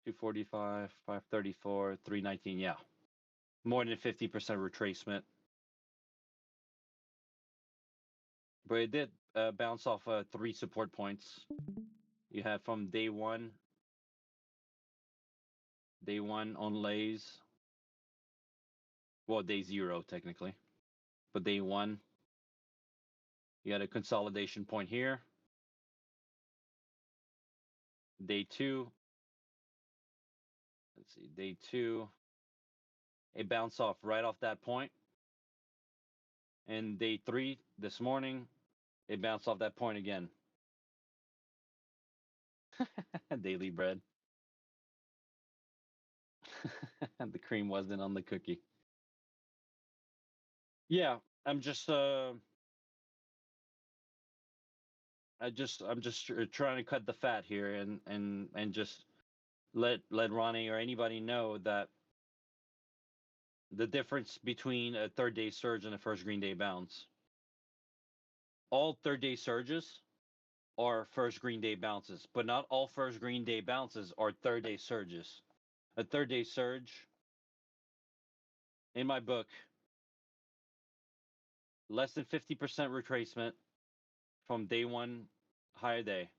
[SPEAKER 1] 245, 534, 319. Yeah, more than 50% retracement. But it did bounce off 3 support points. You had from day 1 Day 1 on lays. Well, day 0 technically, but day 1, you had a consolidation point here. Day 2, let's see, day 2, it bounced off right off that point. And day 3, this morning, it bounced off that point again. Daily bread. The cream wasn't on the cookie. Yeah, I'm just I'm just trying to cut the fat here and just let Ronnie or anybody know that the difference between a third day surge and a first green day bounce. All third day surges are first green day bounces, but not all first green day bounces are third day surges. A third day surge, in my book, less than 50% retracement from day 1 higher day.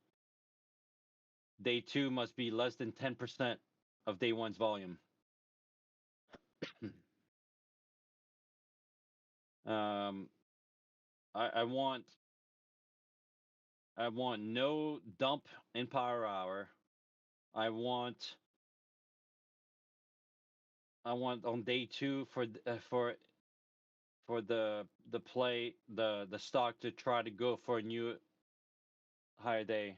[SPEAKER 1] Day 2 must be less than 10% of day 1's volume. I want no dump in power hour. I want on day 2 for the play the stock to try to go for a new higher day,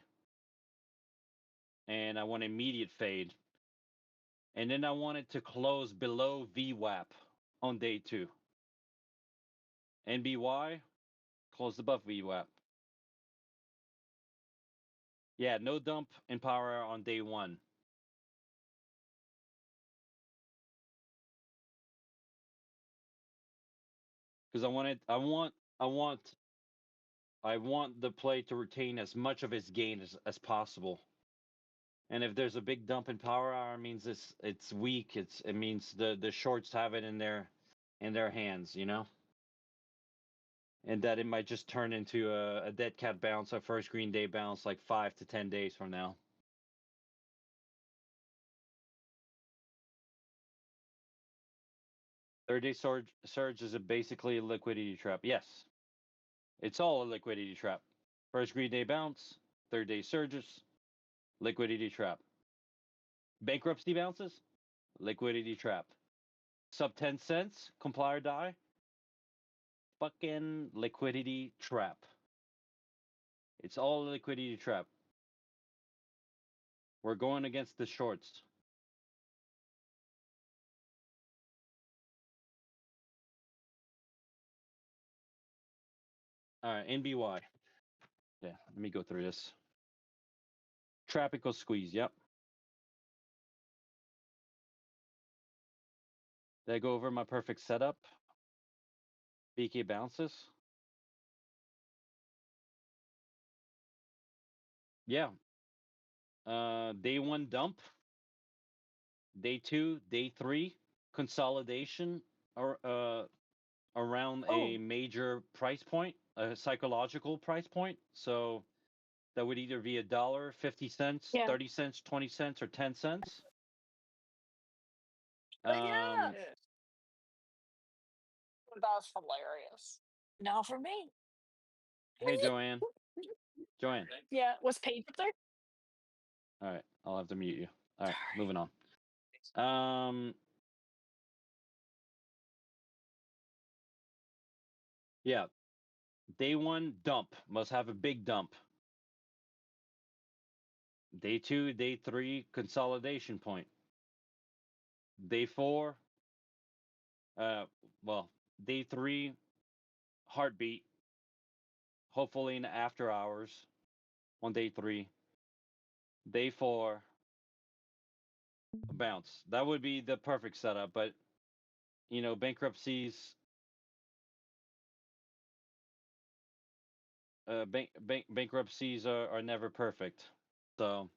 [SPEAKER 1] and I want immediate fade, and then I want it to close below VWAP on day 2. NBY closed above VWAP. Yeah, no dump in power hour on day 1. Because I want the play to retain as much of its gain as possible. And if there's a big dump in power hour, it means it's weak. It means the shorts have it in their hands, you know? And that it might just turn into a dead cat bounce, a first green day bounce like 5 to 10 days from now. Third day surge is basically a liquidity trap. Yes. It's all a liquidity trap. First green day bounce, third day surges, liquidity trap. Bankruptcy bounces, liquidity trap. Sub 10 cents, comply or die, fucking liquidity trap. It's all a liquidity trap. We're going against the shorts. All right, NBY. Yeah, let me go through this. Tropical squeeze, yep. Did I go over my perfect setup? BK bounces. Yeah. Day 1 dump. Day 2, day 3 consolidation or around a major price point, a psychological price point. So that would either be $1, 50 cents,
[SPEAKER 4] Yeah.
[SPEAKER 1] 30 cents, 20 cents, or 10 cents.
[SPEAKER 4] Yeah. That's hilarious. Not for me.
[SPEAKER 1] Hey, Joanne. Joanne.
[SPEAKER 4] Yeah. Was Paige up there?
[SPEAKER 1] All right. I'll have to mute you. All right. Moving on. Yeah. Day 1 dump must have a big dump. Day 2, day 3 consolidation point. Day 4, day 3 heartbeat. Hopefully in the after hours on day 3. Day 4 bounce. That would be the perfect setup, but you know, bankruptcies bankruptcies are never perfect. So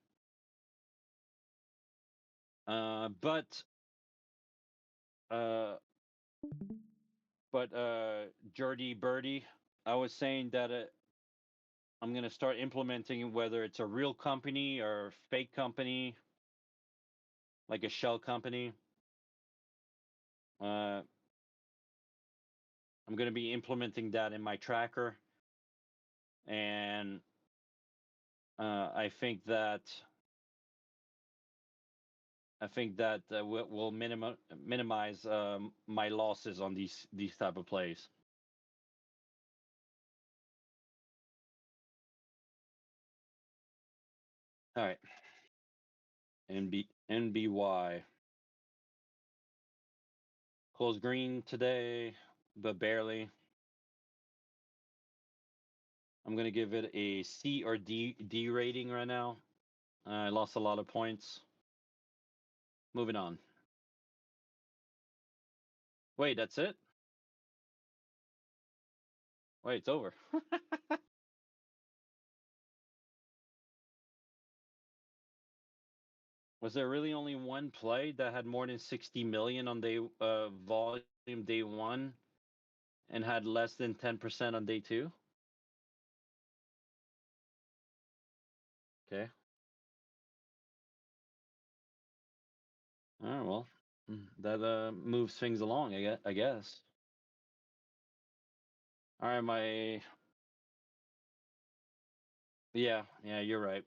[SPEAKER 1] but Jordy Birdie, I was saying that I'm going to start implementing whether it's a real company or fake company. like a shell company. I'm going to be implementing that in my tracker, and I think that will minimize my losses on these type of plays. All right, NBY closed green today, but barely. I'm gonna give it a C or D rating right now. I lost a lot of points. Moving on. Wait, that's it? Wait, it's over. Was there really only one play that had more than 60 million on day volume day one and had less than 10% on day two? Okay. All right, well, that moves things along, I guess. All right, yeah, you're right.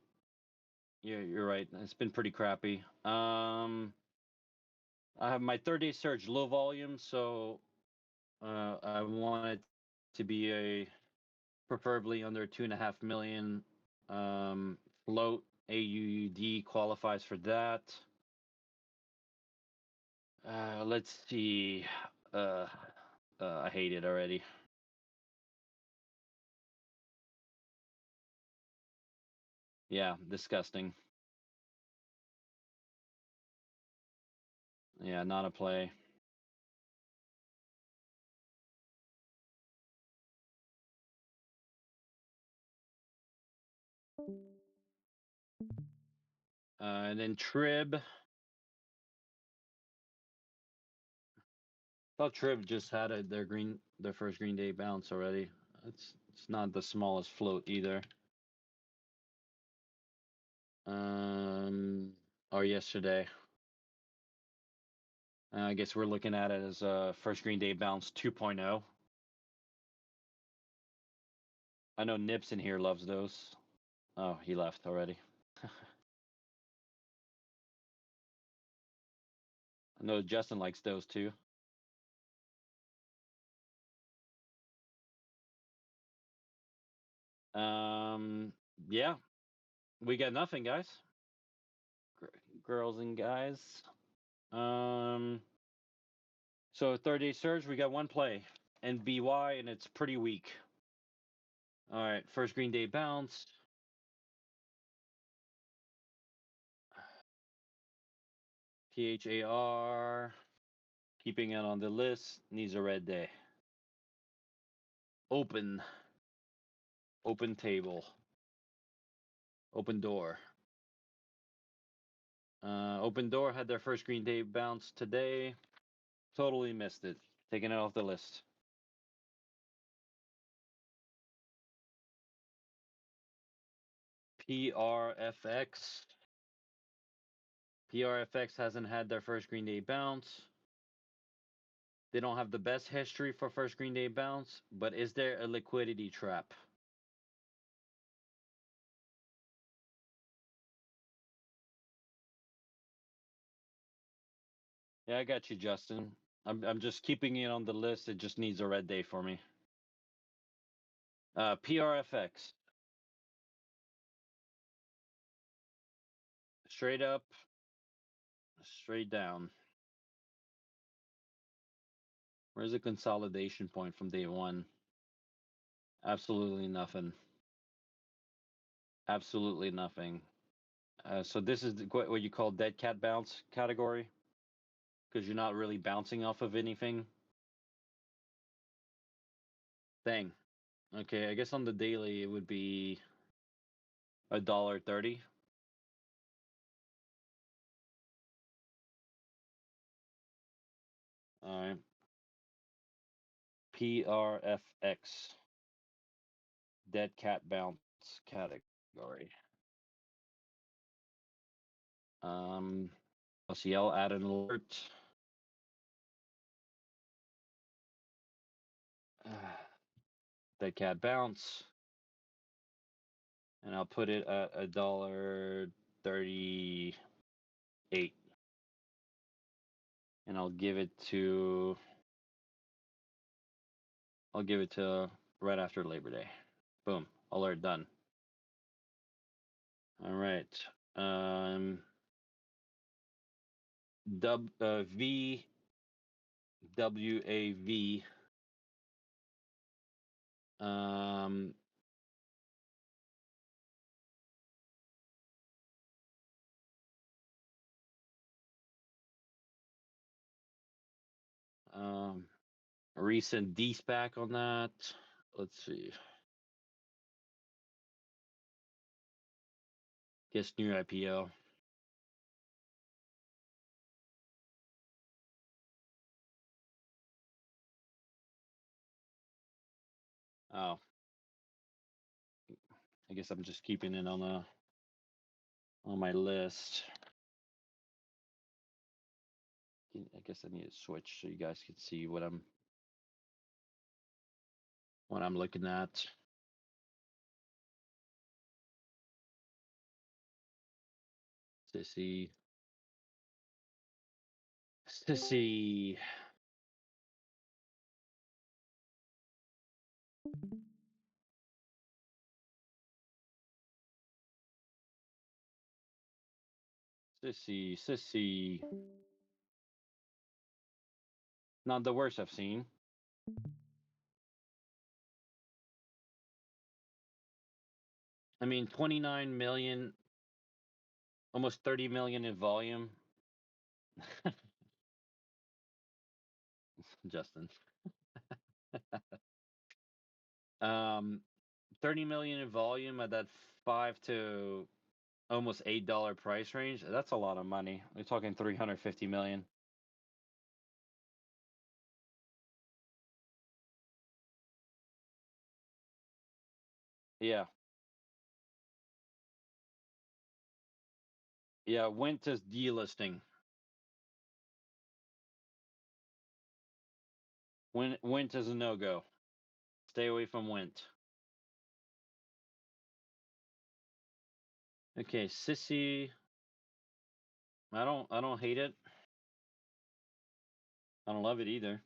[SPEAKER 1] You're right. It's been pretty crappy. I have my 30-day surge low volume, so I want it to be preferably under 2.5 million. Float AUD qualifies for that. Let's see. I hate it already. Yeah, disgusting. Yeah, not a play. And then Trib. Thought Trib just had their first Green Day bounce already. It's not the smallest float either. Or yesterday. I guess we're looking at it as a first Green Day bounce 2.0. I know Nips in here loves those. Oh, he left already. I know Justin likes those too. Yeah, we got nothing, guys. Girls and guys. So 30-day surge, we got one play, NBY, and it's pretty weak. All right, first Green Day bounce. PHAR, keeping it on the list, needs a red day. Open table. Open door. Open door had their first Green Day bounce today. Totally missed it. Taking it off the list. PRFX. PRFX hasn't had their first Green Day bounce. They don't have the best history for first Green Day bounce, but is there a liquidity trap? Yeah, I got you, Justin. I'm just keeping it on the list. It just needs a red day for me. PRFX. Straight up, straight down. Where's the consolidation point from day one? Absolutely nothing. Absolutely nothing. So this is what you call dead cat bounce category, because you're not really bouncing off of anything. Dang. Okay, I guess on the daily it would be $1.30. All right. PRFX. Dead cat bounce category. see, I'll add an alert. Dead cat bounce. And I'll put it at $1.38. And I'll give it to right after Labor Day. Boom. Alert done. All right. VWAV. Recent D-SPAC on that. Let's see. Guess new IPO. Oh. I guess I'm just keeping it on my list. I guess I need to switch so you guys can see what I'm looking at. Sissy. Sissy. Sissy. Sissy. Not the worst I've seen. I mean, 29 million, almost 30 million in volume. Justin. 30 million in volume at that $5 to almost $8 price range. That's a lot of money. We're talking 350 million. Yeah. Yeah, Wint is delisting. Wint is a no-go. Stay away from Wint. Okay, Sissy. I don't hate it. I don't love it either.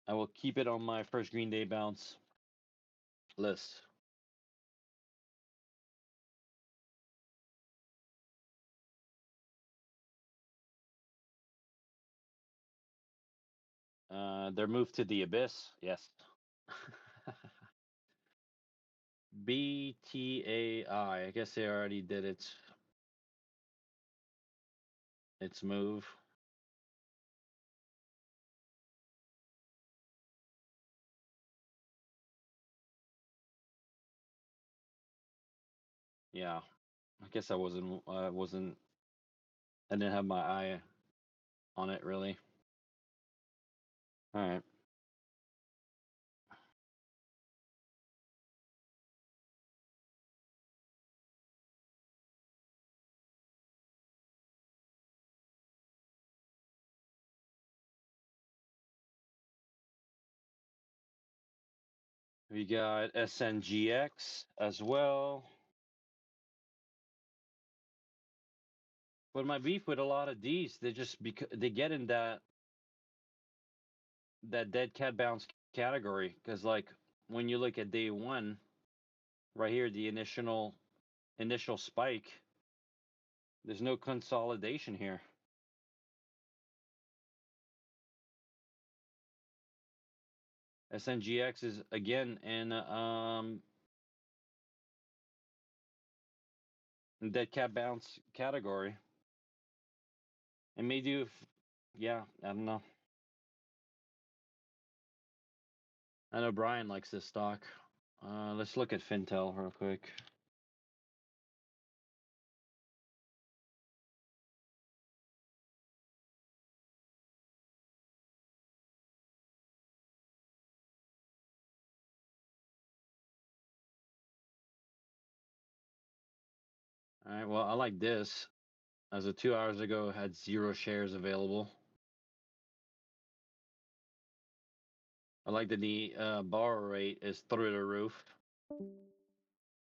[SPEAKER 1] I will keep it on my first Green Day bounce list. Their move to the abyss, yes. BTAI. I guess they already did its move. Yeah, I guess I didn't have my eye on it really. All right. We got SNGX as well. But my beef with a lot of these, they get in that dead cat bounce category because like when you look at day one, right here, the initial spike, there's no consolidation here. SNGX is again in dead cat bounce category. It may do, yeah, I don't know. I know Brian likes this stock. Let's look at Fintel real quick. All right, well, I like this. As of 2 hours ago, had 0 shares available. I like that the borrow rate is through the roof.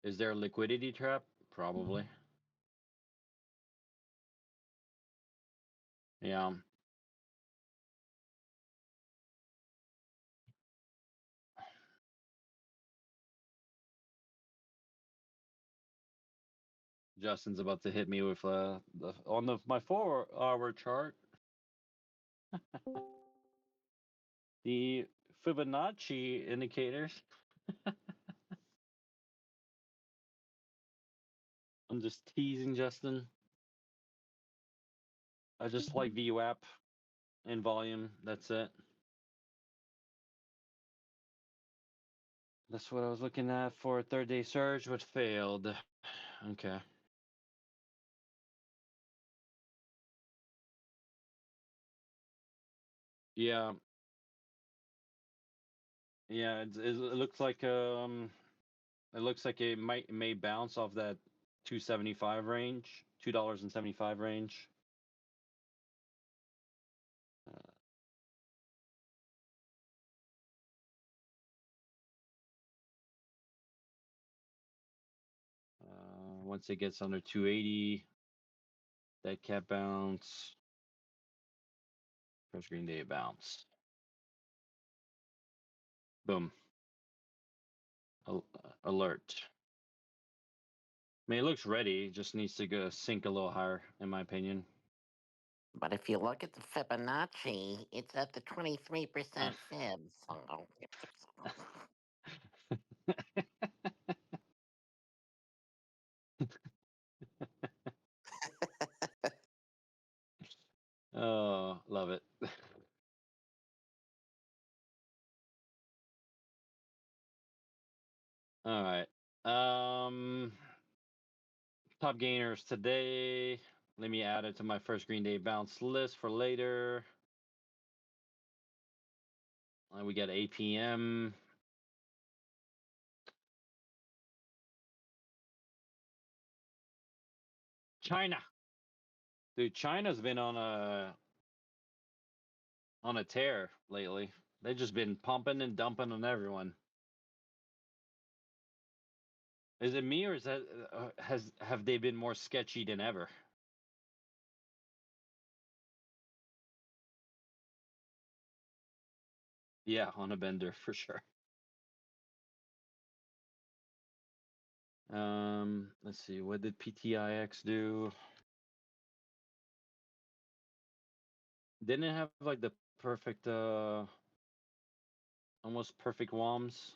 [SPEAKER 1] Is there a liquidity trap? Probably. Yeah. Justin's about to hit me with my 4-hour chart. The Fibonacci indicators. I'm just teasing Justin. I just like VWAP and volume. That's it. That's what I was looking at for a 3rd-day surge, but failed. Okay. Yeah. Yeah. It looks like it may bounce off that 275 range, $2.75 range. Once it gets under 280, that cap bounce. First green day bounce. Boom. Alert. I mean, it looks ready. It just needs to go sink a little higher, in my opinion.
[SPEAKER 3] But if you look at the Fibonacci, it's at the 23% fib. So.
[SPEAKER 1] Oh, love it. All right. Top gainers today. Let me add it to my first green day bounce list for later. We got APM. China. Dude, China's been on a tear lately. They've just been pumping and dumping on everyone. Is it me, or is that have they been more sketchy than ever? Yeah, on a bender for sure. Let's see. What did PTIX do? Didn't it have like the perfect, almost perfect WOMs?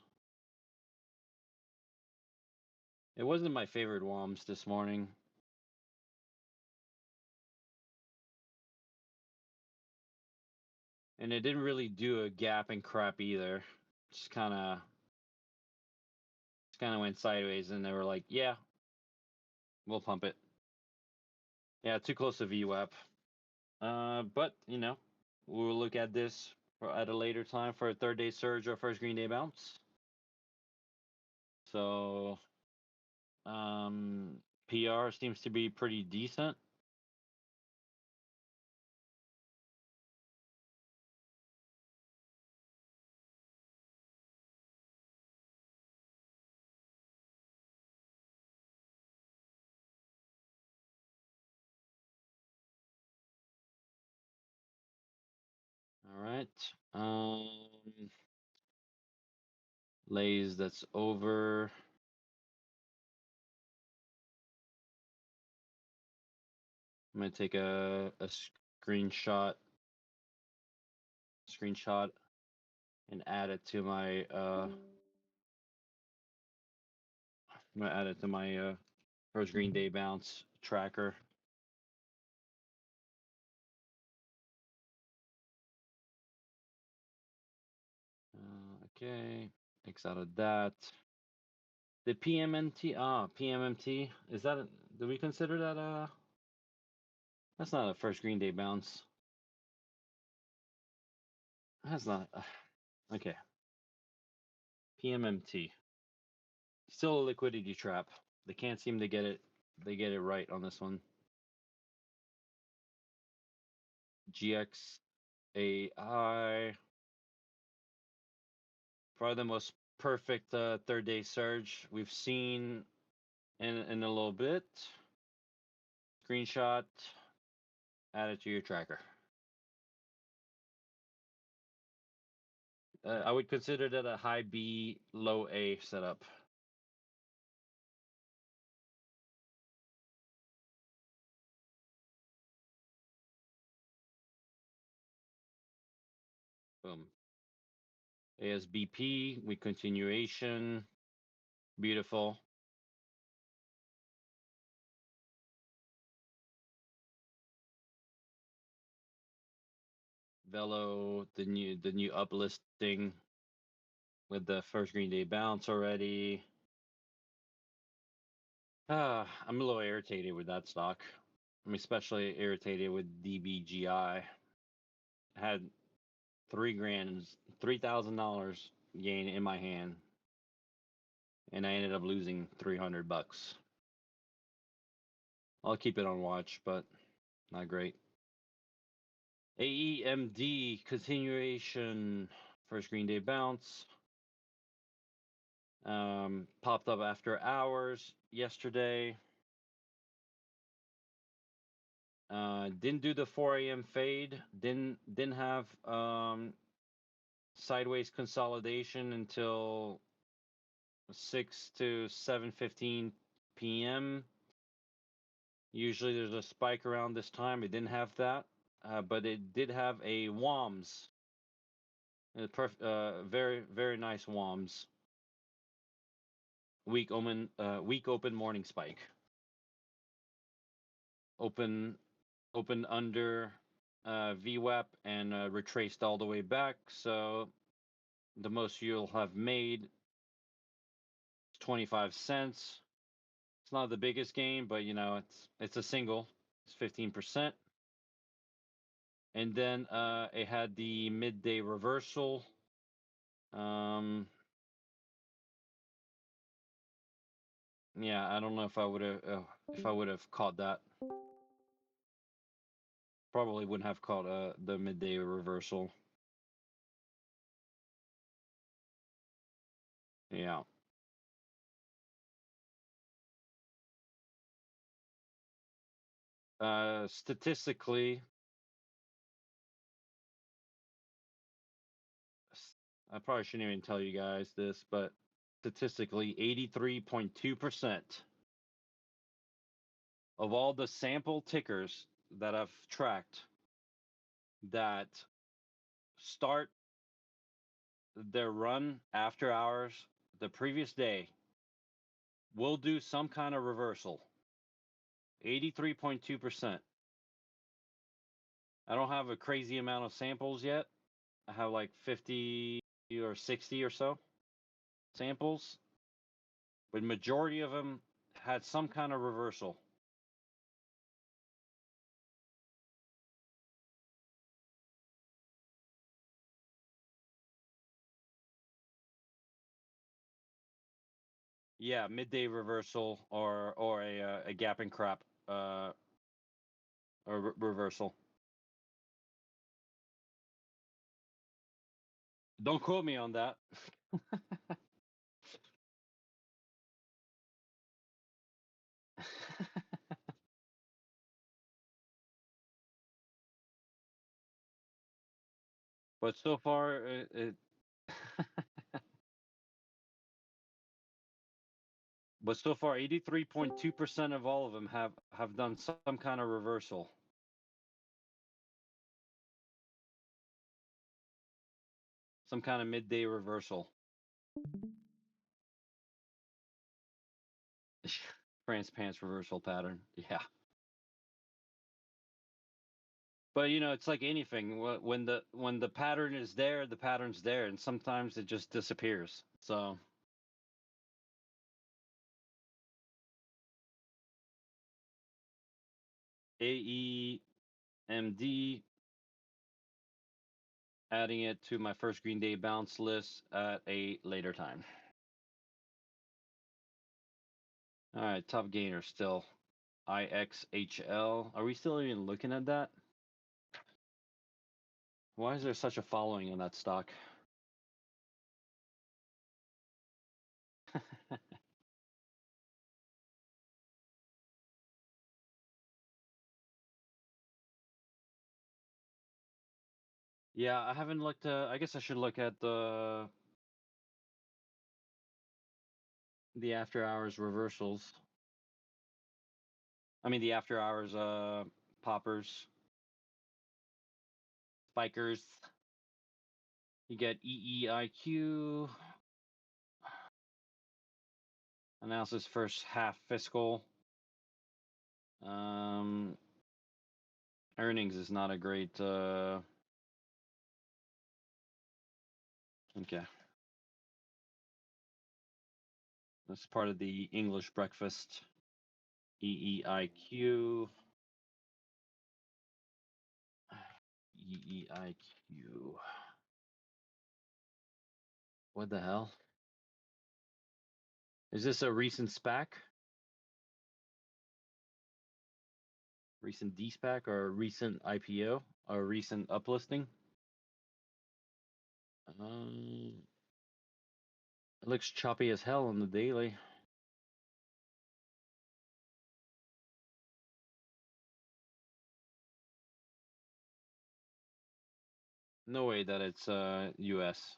[SPEAKER 1] It wasn't my favorite WOMs this morning. And it didn't really do a gap and crap either. Just kind of went sideways, and they were like, "Yeah, we'll pump it." Yeah, too close to VWAP. But we'll look at this at a later time for a 3rd-day surge or first green day bounce. So, PR seems to be pretty decent. All right. Lays that's over. I'm gonna take a screenshot and add it to my I'm gonna add it to my first green day bounce tracker. Okay, X out of that. The PMMT, PMMT, is that, do we consider that, that's not a first green day bounce. That's not, okay. PMMT. Still a liquidity trap. They can't seem to get it right on this one. GXAI. Probably the most perfect third day surge we've seen in a little bit. Screenshot, add it to your tracker. I would consider that a high B, low A setup. Boom. ASBP, we continuation. Beautiful. Velo, the new uplisting with the first green day bounce already. I'm a little irritated with that stock. I'm especially irritated with DBGI. I had $3,000 gain in my hand, and I ended up losing $300. I'll keep it on watch, but not great. AEMD continuation, first green day bounce. Popped up after hours yesterday. Didn't do the 4 a.m. fade. Didn't have sideways consolidation until 6 to 7:15 p.m. Usually there's a spike around this time. It didn't have that, but it did have a WOMS. Very very nice WOMS. Weak open morning spike. Open under VWAP and retraced all the way back. So the most you'll have made is 25 cents. It's not the biggest gain, but you know it's a single. It's 15%. And then it had the midday reversal. Yeah, I don't know if I would have caught that. Probably wouldn't have caught the midday reversal. Yeah. Statistically, I probably shouldn't even tell you guys this, but statistically, 83.2% of all the sample tickers that I've tracked that start their run after hours the previous day will do some kind of reversal. 83.2%. I don't have a crazy amount of samples yet. I have like 50 or 60 or so samples, but majority of them had some kind of reversal. Yeah, midday reversal or a gap and crap or reversal. Don't quote me on that. But so far, but so far, 83.2% of all of them have done some kind of reversal. Some kind of midday reversal. Francepants reversal pattern. Yeah. But you know, it's like anything. When the pattern is there, the pattern's there, and sometimes it just disappears. So AEMD, adding it to my first Green Day bounce list at a later time. All right, top gainer still IXHL. Are we still even looking at that? Why is there such a following on that stock? Yeah, I haven't looked. I guess I should look at the after hours reversals. I mean the after hours poppers, spikers. You get EEIQ. Analysis first half fiscal. Earnings is not a great. Okay. That's part of the English breakfast. EEIQ. EEIQ. What the hell? Is this a recent SPAC? Recent D-SPAC or a recent IPO or a recent uplisting? It looks choppy as hell on the daily. No way that it's US.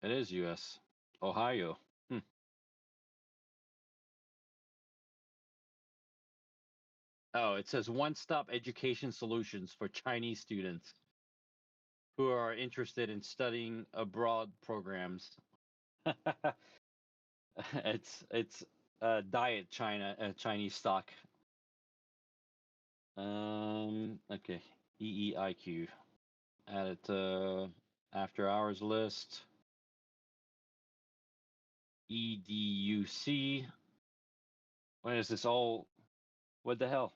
[SPEAKER 1] It is US. Ohio. Oh, it says one-stop education solutions for Chinese students who are interested in studying abroad programs. it's diet Chinese stock. Okay. EEIQ. Add it to after hours list. EDUC. When is this all? What the hell?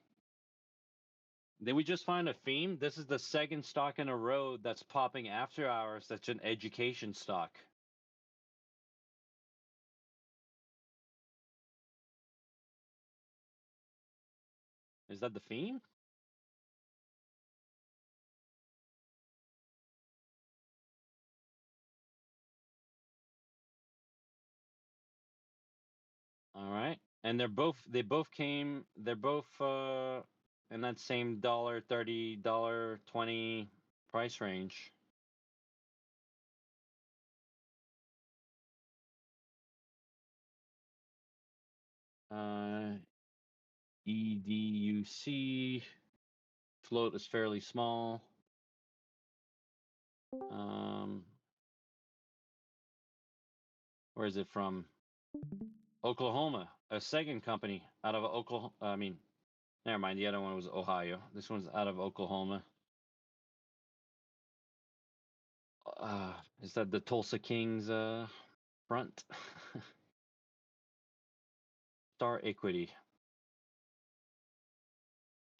[SPEAKER 1] Did we just find a theme? This is the second stock in a row that's popping after hours. That's an education stock. Is that the theme? All right. And they both came, they're both in that same $30, $20 price range. EDUC float is fairly small. Where is it from? Oklahoma, a second company out of Oklahoma. I mean, never mind. The other one was Ohio. This one's out of Oklahoma. Is that the Tulsa Kings front? Star Equity.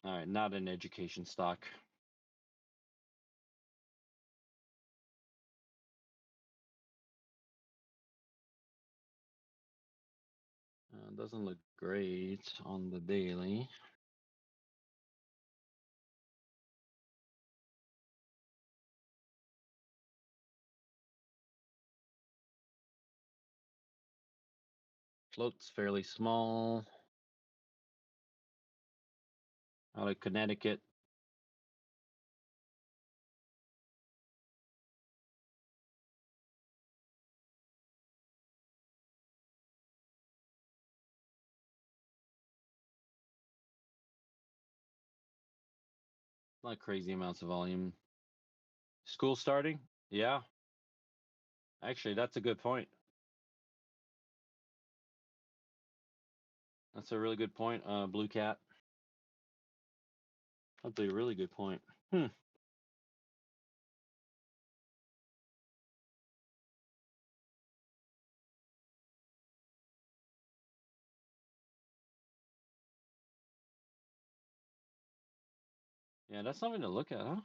[SPEAKER 1] All right, not an education stock. Doesn't look great on the daily. Float's fairly small. Out of Connecticut. Not crazy amounts of volume. School starting? Yeah. Actually, that's a good point. That's a really good point, Blue Cat. That's a really good point. Yeah, that's something to look at, huh?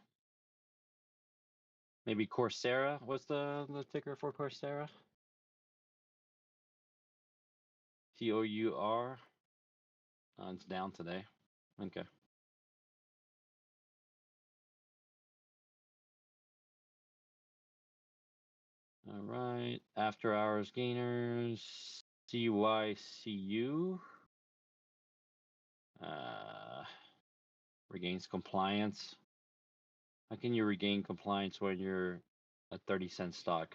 [SPEAKER 1] Maybe Coursera. What's the ticker for Coursera? TOUR. It's down today. Okay. All right. After hours gainers. CYCU. Regains compliance. How can you regain compliance when you're a 30-cent stock?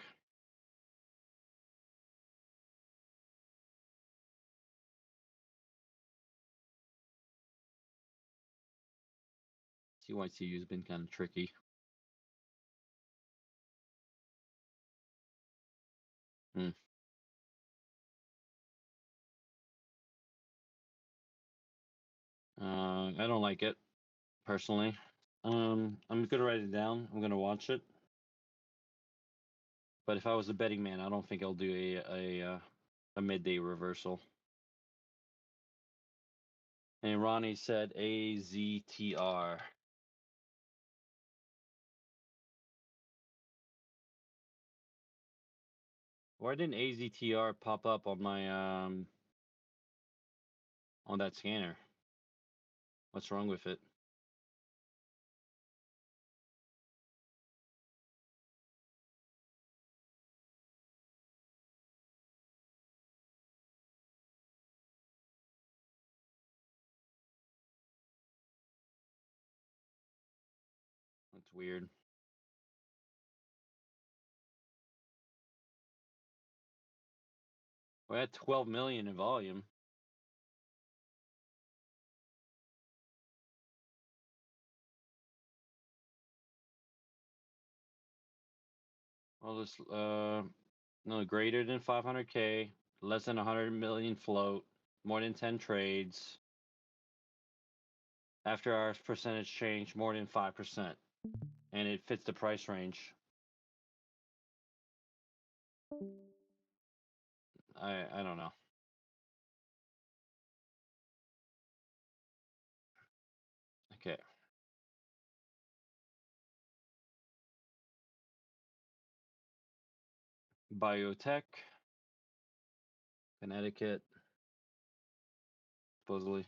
[SPEAKER 1] CYCU has been kind of tricky. I don't like it personally. I'm gonna write it down. I'm gonna watch it. But if I was a betting man, I don't think I'll do a midday reversal. And Ronnie said AZTR. Why didn't AZTR pop up on my on that scanner? What's wrong with it? That's weird. We had 12 million in volume. Well, this no, greater than 500K, less than 100 million float, more than 10 trades. After hours percentage change more than 5%, and it fits the price range. I don't know. Okay. Biotech, Connecticut, supposedly.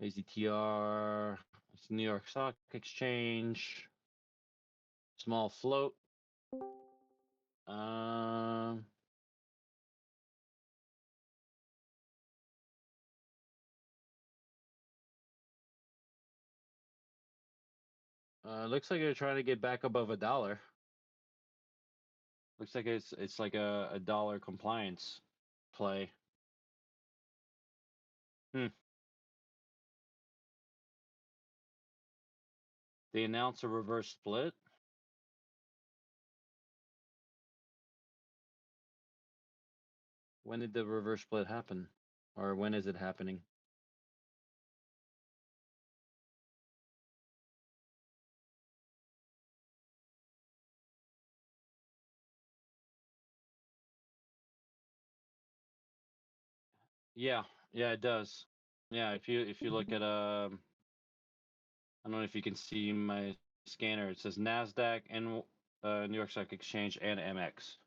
[SPEAKER 1] AZTR, it's New York Stock Exchange. Small float. Looks like they're trying to get back above $1. Looks like it's like a dollar compliance play. They announced a reverse split. When did the reverse split happen? Or when is it happening? Yeah, it does. Yeah, if you look at I don't know if you can see my scanner. It says Nasdaq and New York Stock Exchange and MX.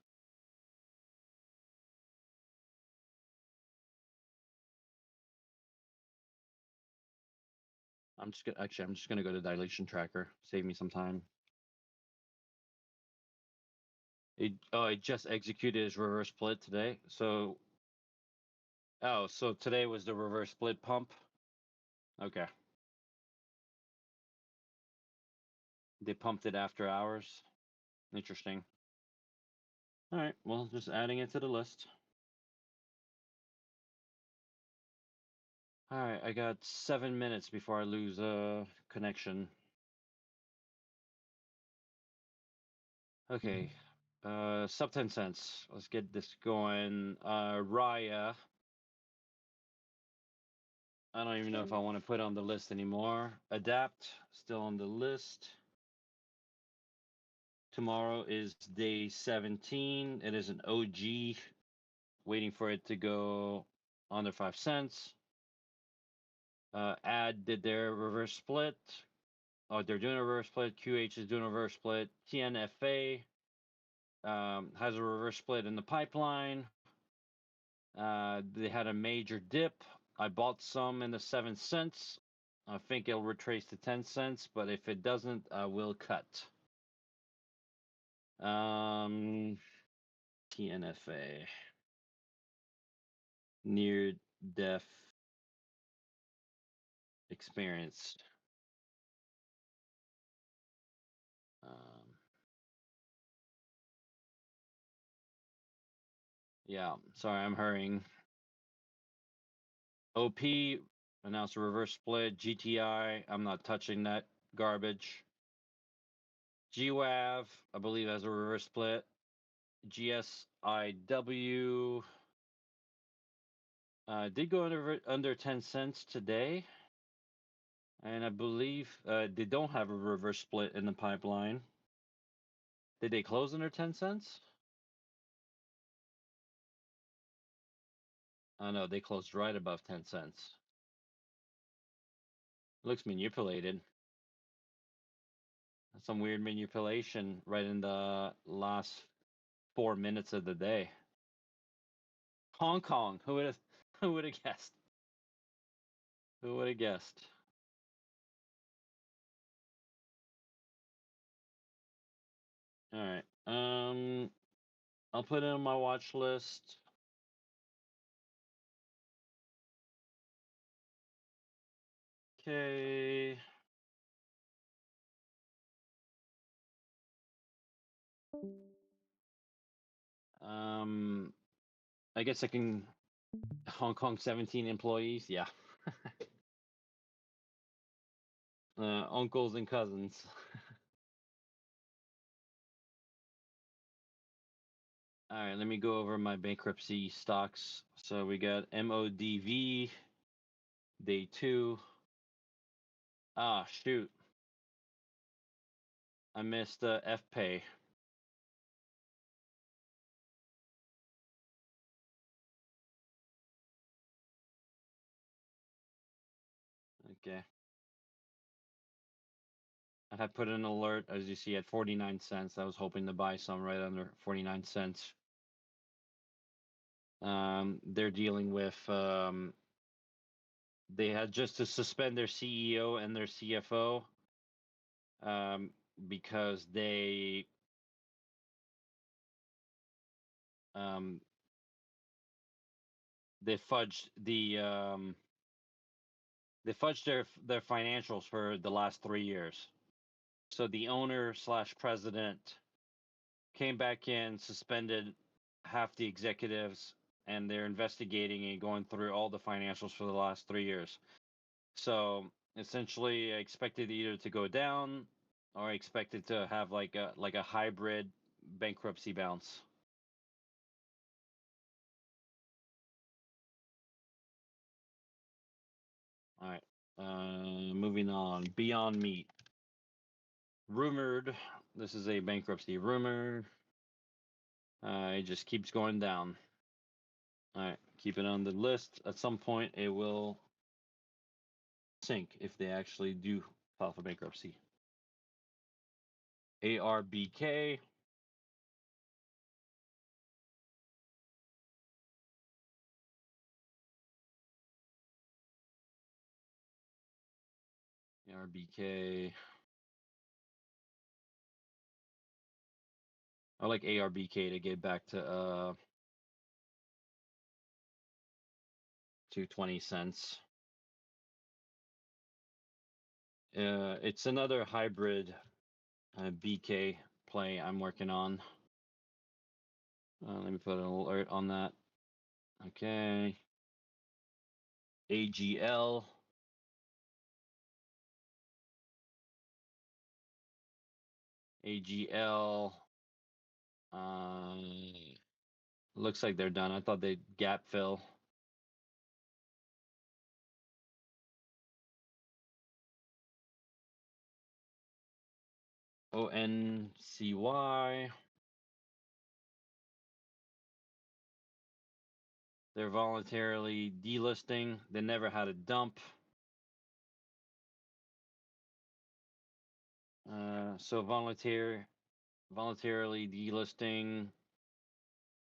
[SPEAKER 1] I'm just gonna go to dilation tracker. Save me some time. It just executed its reverse split today. So today was the reverse split pump. Okay. They pumped it after hours. Interesting. All right. Well, just adding it to the list. All right. I got 7 minutes before I lose connection. Okay. Sub 10 cents. Let's get this going. Raya. I don't even know if I want to put on the list anymore. Adapt, still on the list. Tomorrow is day 17. It is an OG. Waiting for it to go under 5 cents. Ad did their reverse split. Oh, they're doing a reverse split. QH is doing a reverse split. TNFA has a reverse split in the pipeline. They had a major dip. I bought some in the 7 cents. I think it'll retrace to 10 cents, but if it doesn't, I will cut. TNFA. Near death experienced. Yeah, sorry, I'm hurrying. OP announced a reverse split. GTI, I'm not touching that garbage. GWAV, I believe, has a reverse split. GSIW did go under 10 cents today. And I believe they don't have a reverse split in the pipeline. Did they close under 10 cents? Oh no, they closed right above 10 cents. Looks manipulated. That's some weird manipulation right in the last 4 minutes of the day. Hong Kong. Who would have guessed? Who would have guessed? All right. I'll put it on my watch list. Okay. I guess I can. Hong Kong 17 employees. Yeah. Uncles and cousins. All right, let me go over my bankruptcy stocks. So we got MODV, day 2. Ah, shoot. I missed FPay. Okay. I had put an alert, as you see, at 49 cents. I was hoping to buy some right under 49 cents. They're dealing with, they had just to suspend their CEO and their CFO because they fudged their financials for the last 3 years. So the owner slash president came back in, suspended half the executives, and they're investigating and going through all the financials for the last 3 years. So essentially, I expected either to go down, or I expected to have like a hybrid bankruptcy bounce. All right, moving on. Beyond Meat, rumored. This is a bankruptcy rumor. It just keeps going down. All right, keep it on the list. At some point, it will sink if they actually do file for bankruptcy. ARBK. ARBK. I like ARBK to get back to 20 cents. It's another hybrid BK play I'm working on. Let me put an alert on that. Okay. AGL. AGL. Looks like they're done. I thought they'd gap fill. ONCY. They're voluntarily delisting. They never had a dump. So voluntarily delisting.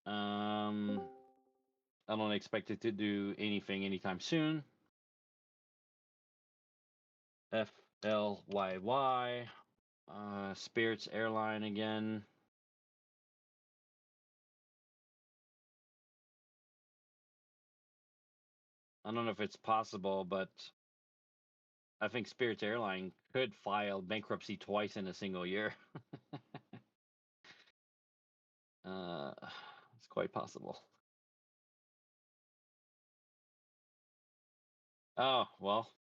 [SPEAKER 1] I don't expect it to do anything anytime soon. FLYY. Spirits Airline again. I don't know if it's possible, but I think Spirit's airline could file bankruptcy twice in a single year. It's quite possible. Oh, well,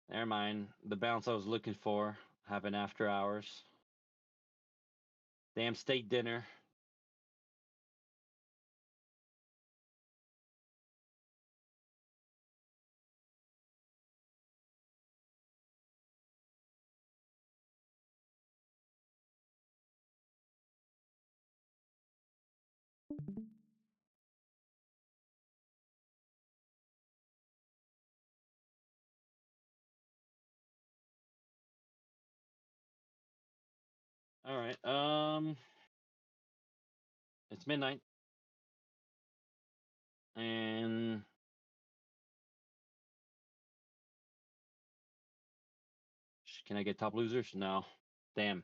[SPEAKER 1] never mind. The bounce I was looking for happened after hours. Damn steak dinner. All right. It's midnight, and can I get top losers? No. Damn.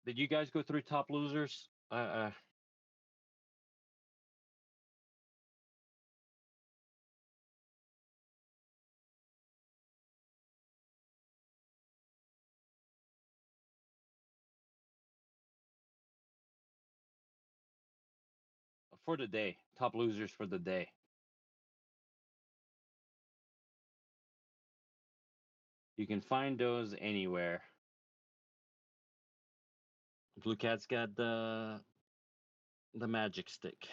[SPEAKER 1] Did you guys go through top losers? For the day. Top losers for the day. You can find those anywhere. Blue Cat's got the magic stick.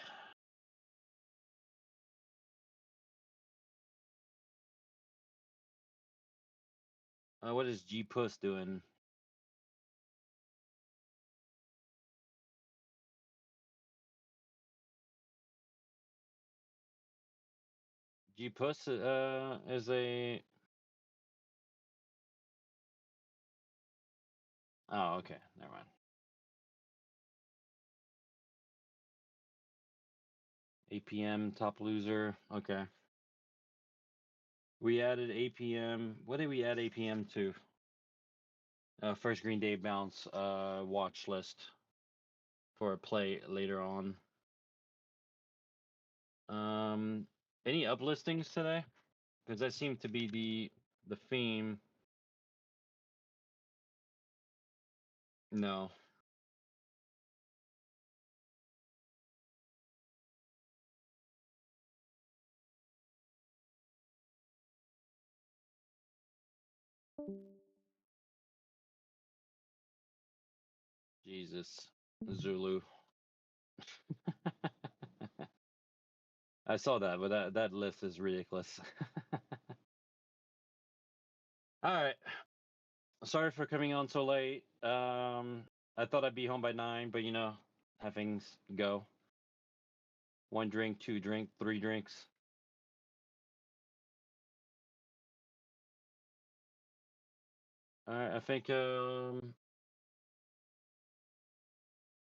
[SPEAKER 1] What is G Puss doing? G Puss is a. Oh, okay. Never mind. APM top loser. Okay. We added APM. What did we add APM to? First Green Day bounce watch list for a play later on. Any uplistings today? Because that seemed to be the theme. No. Jesus. Zulu. I saw that, but that list is ridiculous. All right. Sorry for coming on so late. I thought I'd be home by 9, but how things go. 1 drink, 2 drink, 3 drinks. All right, I think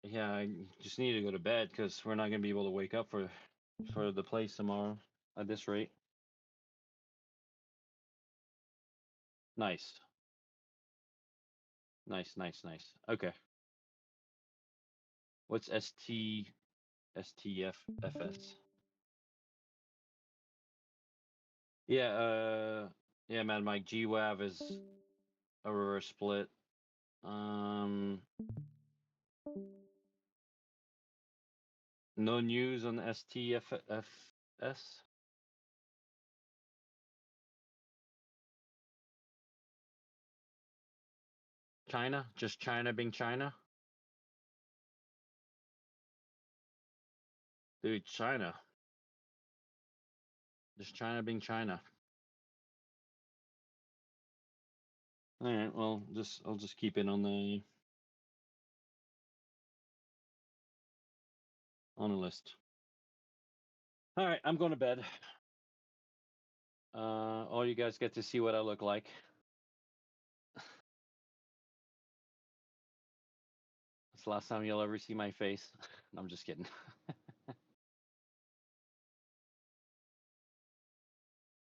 [SPEAKER 1] yeah, I just need to go to bed because we're not gonna be able to wake up for the place tomorrow at this rate. Nice. Nice, nice, nice. Okay. What's STFFS? Yeah, yeah, man, Mike GWAV is a reverse split. No news on STFFS. China, just China being China. Dude, China. Just China being China. All right, well, I'll just keep it on the list. All right, I'm going to bed. All you guys get to see what I look like. It's the last time you'll ever see my face. I'm just kidding.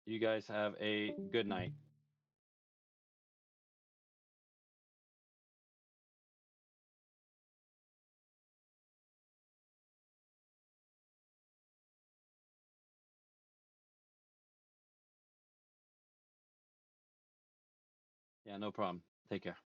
[SPEAKER 1] You guys have a good night. Yeah, no problem. Take care.